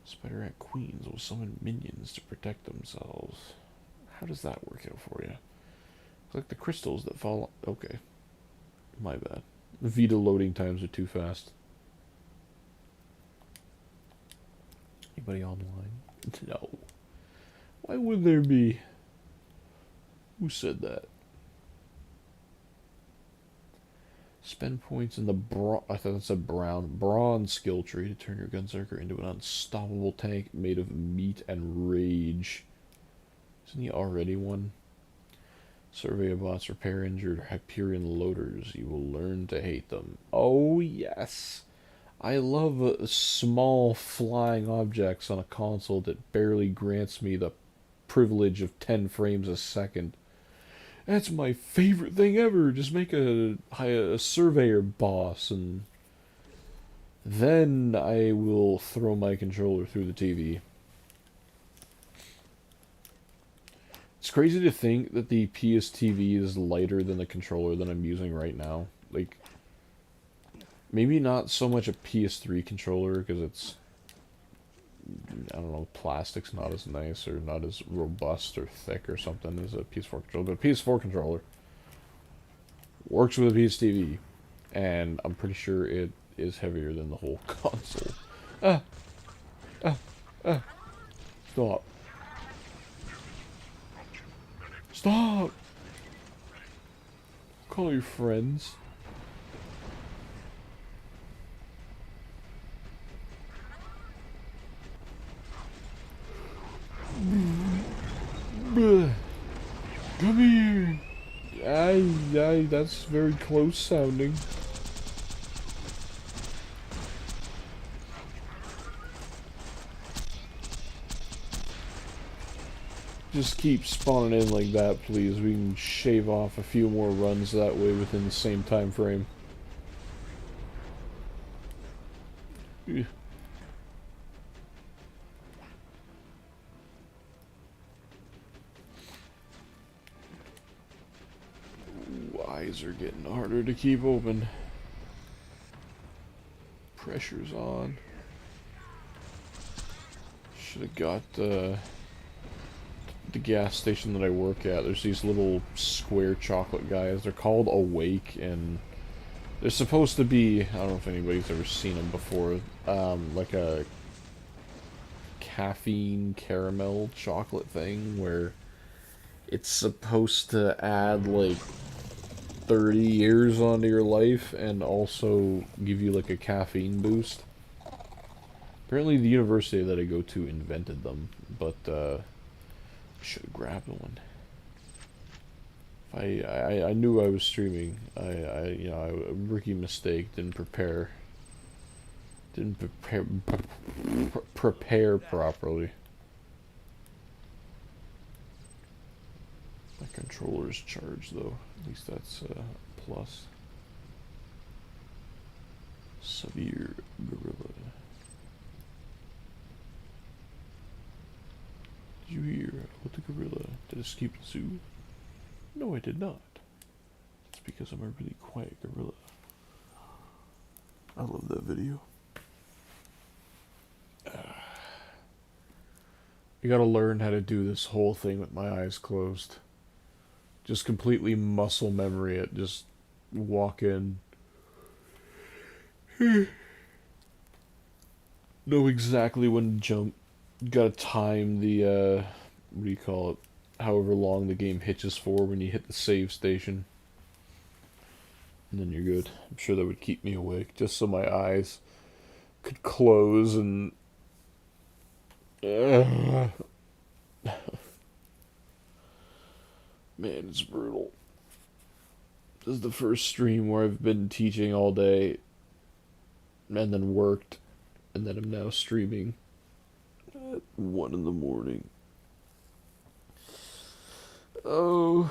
Spider at Queens will summon minions to protect themselves. How does that work out for you? It's like the crystals that fall. Okay. My bad. Vita loading times are too fast. Anybody online? No. Why would there be? Who said that? Spend points in the I thought that said bronze skill tree to turn your gunzerker into an unstoppable tank made of meat and rage. Isn't he already one? Survey of bots, repair injured Hyperion loaders. You will learn to hate them. Oh yes, I love small flying objects on a console that barely grants me the privilege of 10 frames a second. That's my favorite thing ever. Just make a surveyor boss, and then I will throw my controller through the TV. It's crazy to think that the PS TV is lighter than the controller that I'm using right now. Like, maybe not so much a PS3 controller, because it's, I don't know, plastic's not as nice or not as robust or thick or something as a PS4 controller. But a PS4 controller works with a PS TV, and I'm pretty sure it is heavier than the whole console. Ah! Ah! Ah! Stop. Stop! Call your friends. Come here. That's very close sounding. Just keep spawning in like that, please. We can shave off a few more runs that way within the same time frame. Eyes are getting harder to keep open. Pressure's on. Should have got the gas station that I work at. There's these little square chocolate guys. They're called Awake, and they're supposed to be, I don't know if anybody's ever seen them before, like a caffeine caramel chocolate thing where it's supposed to add like 30 years onto your life and also give you like a caffeine boost. Apparently the university that I go to invented them, but should have grabbed one. I knew I was streaming. A rookie mistake. Didn't prepare properly. My controller's charged though. At least that's a plus. Severe gorilla. Did you hear about the gorilla that escaped the zoo? No, I did not. It's because I'm a really quiet gorilla. I love that video. You gotta learn how to do this whole thing with my eyes closed. Just completely muscle memory it. Just walk in. Know exactly when to jump. You gotta time the, what do you call it? However long the game hitches for when you hit the save station. And then you're good. I'm sure that would keep me awake. Just so my eyes could close and... Man, it's brutal. This is the first stream where I've been teaching all day and then worked, and then I'm now streaming at 1 in the morning. Oh,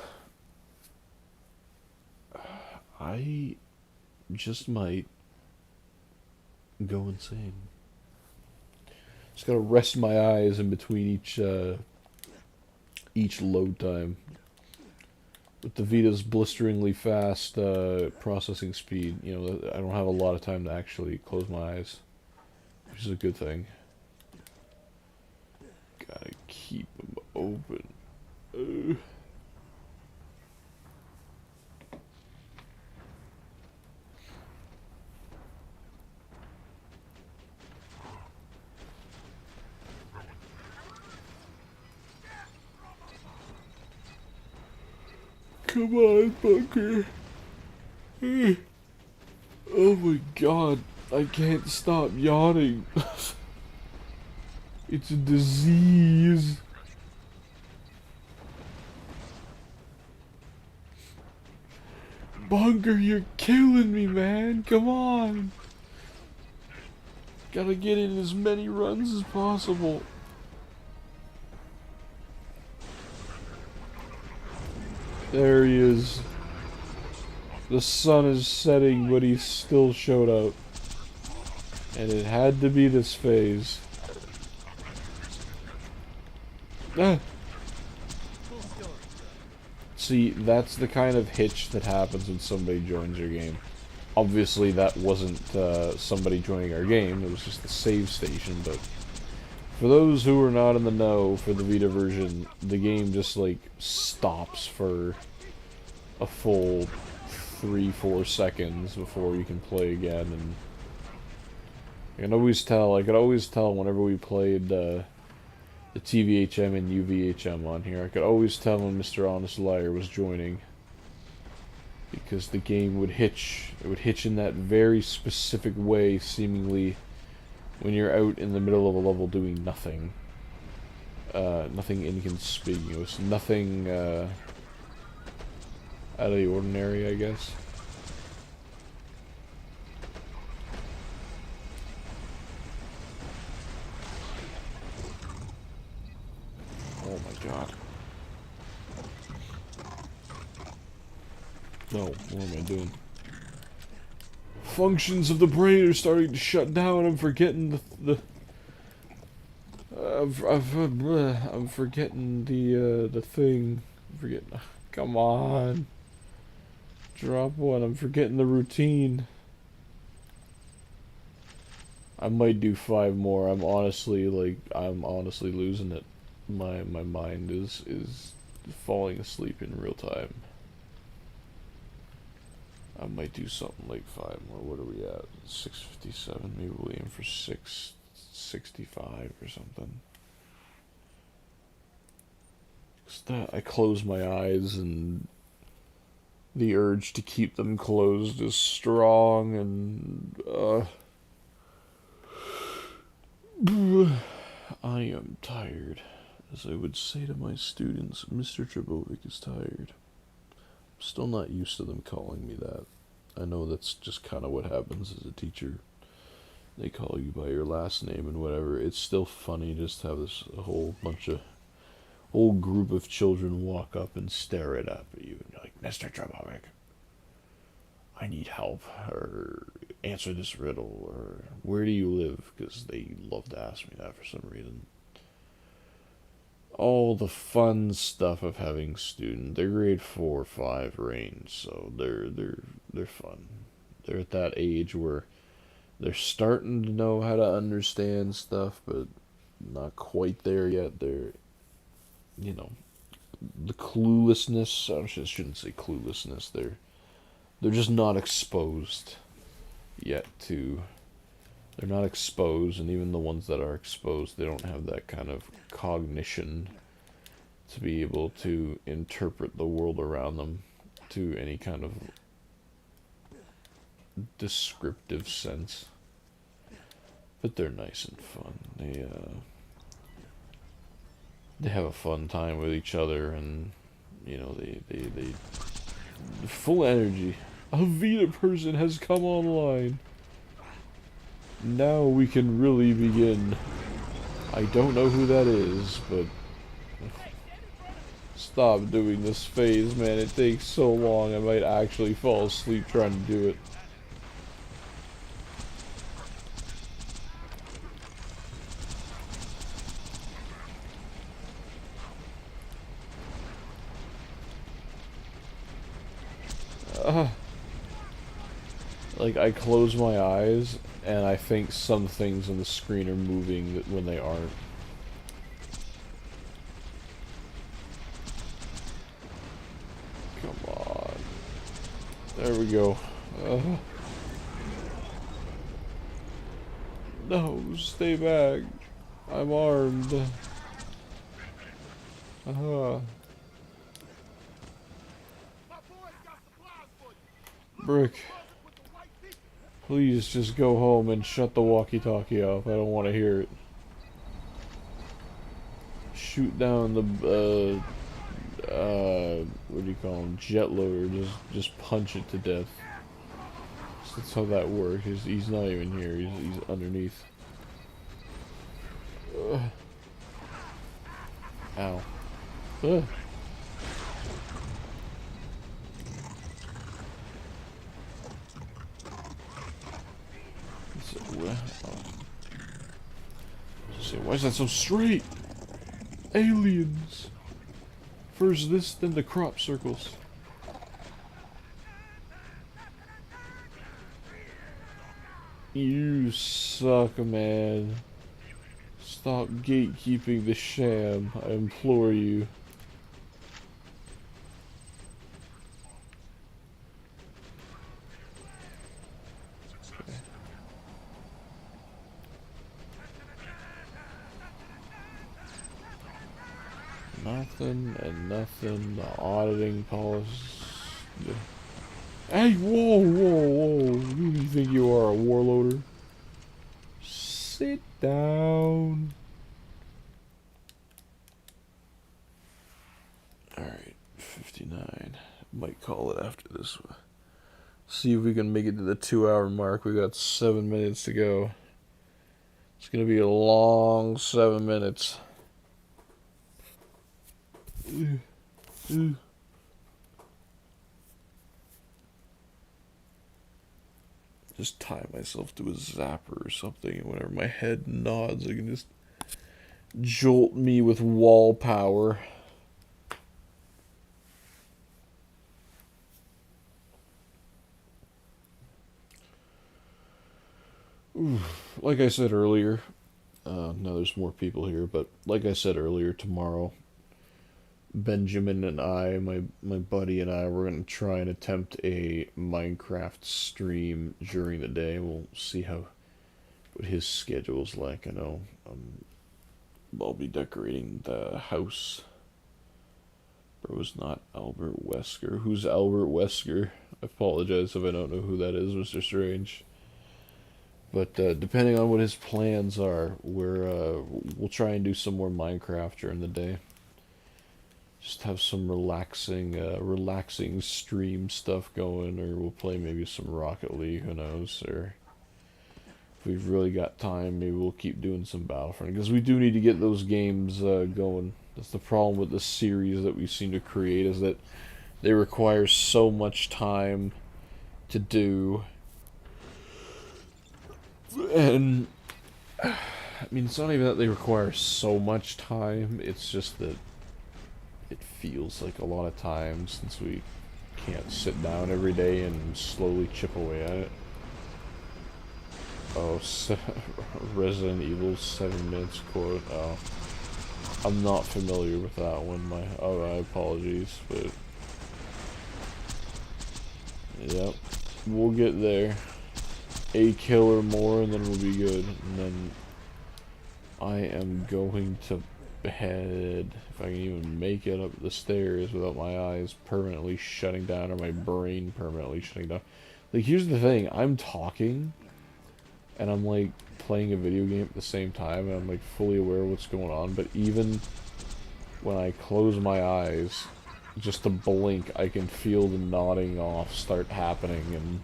I just might go insane. Just gotta rest my eyes in between each load time. With the Vita's blisteringly fast processing speed, you know, I don't have a lot of time to actually close my eyes, which is a good thing. Gotta keep them open. Come on, bunker. Oh my god, I can't stop yawning. It's a disease. Bunker, you're killing me, man. Come on. Gotta get in as many runs as possible. There he is. The sun is setting, but he still showed up. And it had to be this phase. Ah. See, that's the kind of hitch that happens when somebody joins your game. Obviously, that wasn't somebody joining our game, it was just the save station, but for those who are not in the know for the Vita version, the game just, like, stops for a full 3-4 seconds before you can play again, and I could always tell whenever we played the TVHM and UVHM on here, I could always tell when Mr. Honest Liar was joining. Because the game would hitch. It would hitch in that very specific way, seemingly, when you're out in the middle of a level doing nothing. Nothing inconspicuous. Nothing, out of the ordinary, I guess. Oh my god. No, what am I doing? Functions of the brain are starting to shut down. I'm forgetting I'm forgetting the thing. I'm forgetting. Come on. Drop one. I'm forgetting the routine. I might do 5 more. I'm honestly losing it. My mind is falling asleep in real time. I might do something like 5 more. What are we at? 6:57. Maybe we'll aim for 6:65 or something. I close my eyes and the urge to keep them closed is strong, and I am tired. As I would say to my students, Mr. Trebovic is tired. I'm still not used to them calling me that. I know that's just kind of what happens as a teacher. They call you by your last name and whatever. It's still funny just to have this whole group of children walk up and stare it up at you and you're like, Mr. Trebovic, I need help, or answer this riddle, or where do you live? Because they love to ask me that for some reason. All the fun stuff of having students. They're grade 4 or 5 range, so they're fun. They're at that age where they're starting to know how to understand stuff, but not quite there yet. They're, the cluelessness. I shouldn't say cluelessness. They're just not exposed yet to. They're not exposed, and even the ones that are exposed, they don't have that kind of cognition to be able to interpret the world around them to any kind of descriptive sense. But they're nice and fun. They have a fun time with each other, and they full energy. A Vita person has come online. Now we can really begin. I don't know who that is, but stop doing this phase, man. It takes so long. I might actually fall asleep trying to do it. Like, I close my eyes and I think some things on the screen are moving when they aren't. Come on. There we go. No, stay back. I'm armed. Brick, please just go home and shut the walkie-talkie off. I don't want to hear it. Shoot down the, what do you call him? Jet loader. Just punch it to death. That's how that works. He's not even here. He's underneath. Ugh. Ow. Ugh. Why is that so straight? Aliens. First this, then the crop circles. You suck, man. Stop gatekeeping the Sham, I implore you. Nothing and nothing. The auditing policy. Hey, whoa, whoa, whoa. Who do you think you are, a warlorder? Sit down. Alright, 59. Might call it after this one. See if we can make it to the 2-hour mark. We got 7 minutes to go. It's gonna be a long 7 minutes. Just tie myself to a zapper or something, and whenever my head nods, I can just jolt me with wall power. Like I said earlier, now there's more people here, but like I said earlier, tomorrow Benjamin and I, my buddy and I, we're going to try and attempt a Minecraft stream during the day. We'll see what his schedule's like. I know I'll be decorating the house. Bro's not Albert Wesker. Who's Albert Wesker? I apologize if I don't know who that is, Mr. Strange. But depending on what his plans are, we'll try and do some more Minecraft during the day. Just have some relaxing stream stuff going, or we'll play maybe some Rocket League, who knows, or if we've really got time, maybe we'll keep doing some Battlefront, because we do need to get those games going. That's the problem with the series that we seem to create, is that they require so much time to do, and I mean, it's not even that they require so much time, it's just that it feels like a lot of time since we can't sit down every day and slowly chip away at it. Oh, Resident Evil 7 minutes quote. Oh, I'm not familiar with that one. My apologies, but yep, we'll get there. A kill or more, and then we'll be good. And then I am going to bed, if I can even make it up the stairs without my eyes permanently shutting down or my brain permanently shutting down. Like, here's the thing, I'm talking and I'm like playing a video game at the same time, and I'm like fully aware of what's going on, but even when I close my eyes just to blink, I can feel the nodding off start happening, and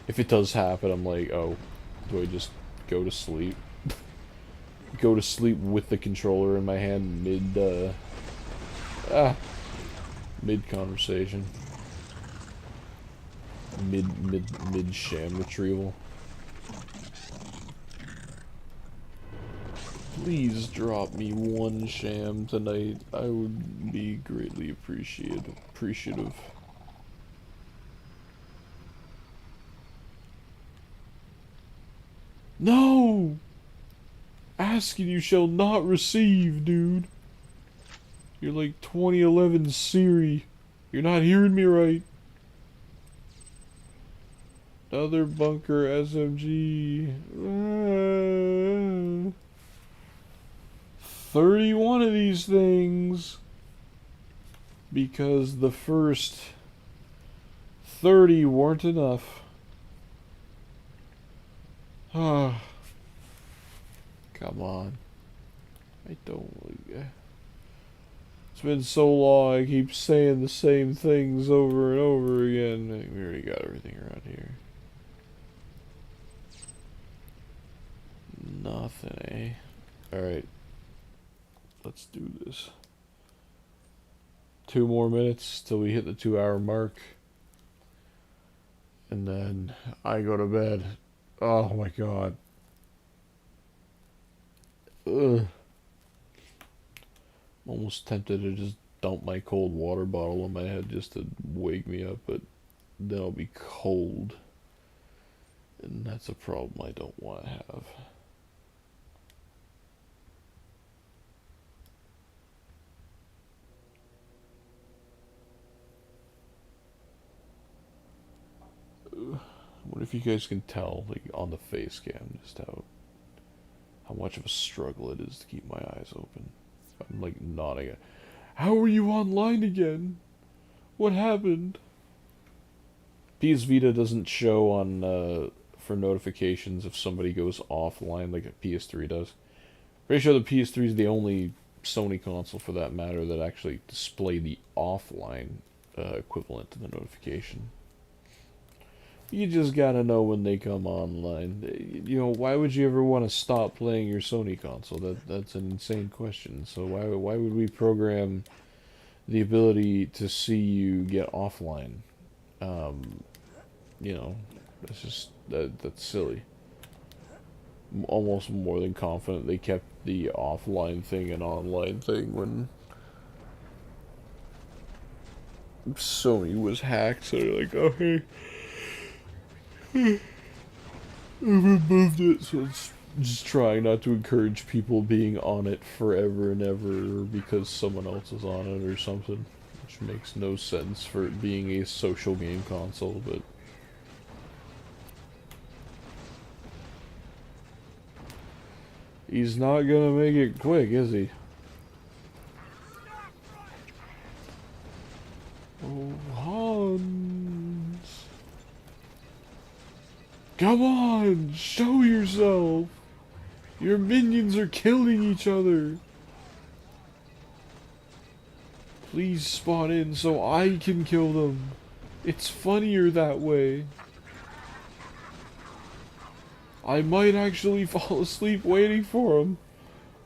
if it does happen, I'm like, oh, do I just go to sleep? Go to sleep with the controller in my hand mid conversation, mid Sham retrieval. Please drop me one Sham tonight. I would be greatly appreciative. No! Asking you shall not receive, dude. You're like 2011 Siri. You're not hearing me right. Another bunker SMG. 31 of these things. Because the first 30 weren't enough. Ah, come on. I don't. It's been so long. I keep saying the same things over and over again. We already got everything around here. Nothing, eh? Alright. Let's do this. 2 more minutes till we hit the 2-hour mark. And then I go to bed. Oh my god. Ugh. I'm almost tempted to just dump my cold water bottle on my head just to wake me up, but then I'll be cold. And that's a problem I don't want to have. What if you guys can tell, like, on the face cam, just how much of a struggle it is to keep my eyes open. I'm like nodding at, how are you online again? What happened? PS Vita doesn't show on for notifications if somebody goes offline like a PS3 does. Pretty sure the PS3 is the only Sony console, for that matter, that actually display the offline equivalent to the notification. You just gotta know when they come online. You know, why would you ever want to stop playing your Sony console? That's an insane question. So why would we program the ability to see you get offline? You know, that's just that's silly. I'm almost more than confident they kept the offline thing an online thing when Sony was hacked. So they're like, oh hey. I've removed it, so it's just trying not to encourage people being on it forever and ever because someone else is on it or something, which makes no sense for it being a social game console, but he's not gonna make it quick, is he? Oh, Hans. Come on, show yourself! Your minions are killing each other! Please spawn in so I can kill them. It's funnier that way. I might actually fall asleep waiting for him.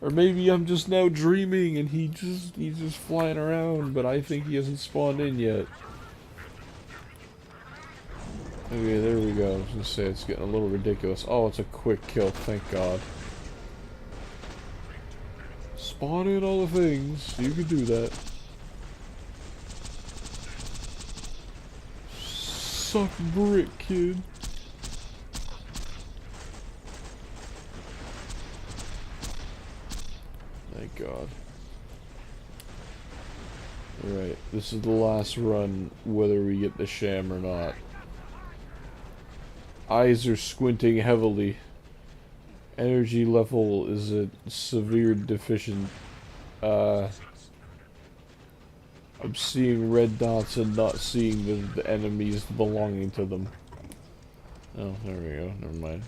Or maybe I'm just now dreaming and he's just flying around, but I think he hasn't spawned in yet. Okay, there we go. I was gonna say it's getting a little ridiculous. Oh, it's a quick kill, thank God. Spawn in all the things. You can do that. Suck brick, kid. Thank God. Alright, this is the last run, whether we get the Sham or not. Eyes are squinting heavily. Energy level is a severe deficient. I'm seeing red dots and not seeing the enemies belonging to them. Oh, there we go. Never mind.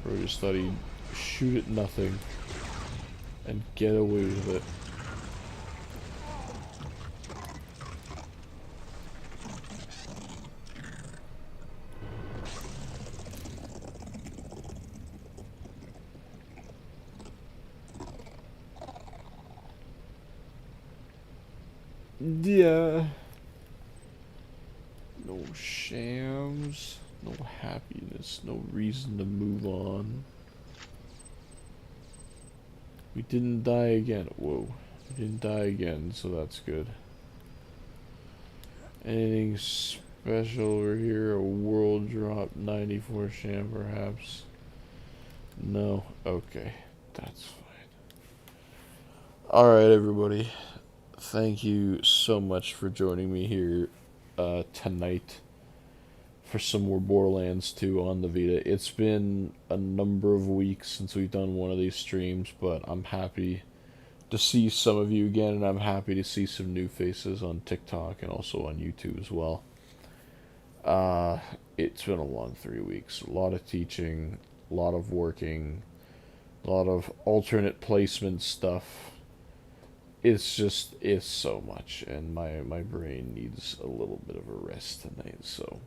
Or just thought he'd shoot at nothing and get away with it. Yeah. No shams, no happiness, no reason to move on. We didn't die again. Whoa. We didn't die again, so that's good. Anything special over here? A world drop, 94 sham perhaps? No? Okay. That's fine. Alright, everybody. Thank you so much for joining me here tonight for some more Borderlands 2 on the Vita. It's been a number of weeks since we've done one of these streams, but I'm happy to see some of you again, and I'm happy to see some new faces on TikTok and also on YouTube as well. It's been a long 3 weeks. A lot of teaching, a lot of working, a lot of alternate placement stuff. It's so much, and my brain needs a little bit of a rest tonight. So,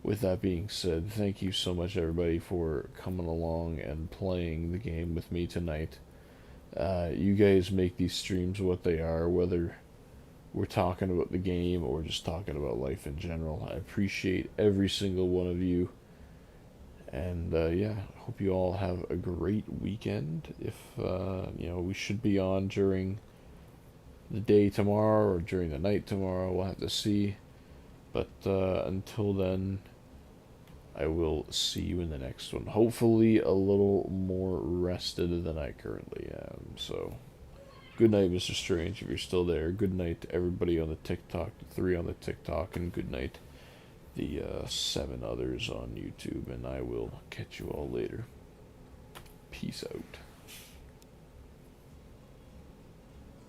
with that being said, thank you so much, everybody, for coming along and playing the game with me tonight. You guys make these streams what they are, whether we're talking about the game or just talking about life in general. I appreciate every single one of you. And yeah, hope you all have a great weekend. If we should be on during the day tomorrow or during the night tomorrow, we'll have to see. But until then, I will see you in the next one. Hopefully, a little more rested than I currently am. So, good night, Mr. Strange, if you're still there. Good night to everybody on the TikTok, the 3 on the TikTok, and good night the 7 others on YouTube. And I will catch you all later. Peace out.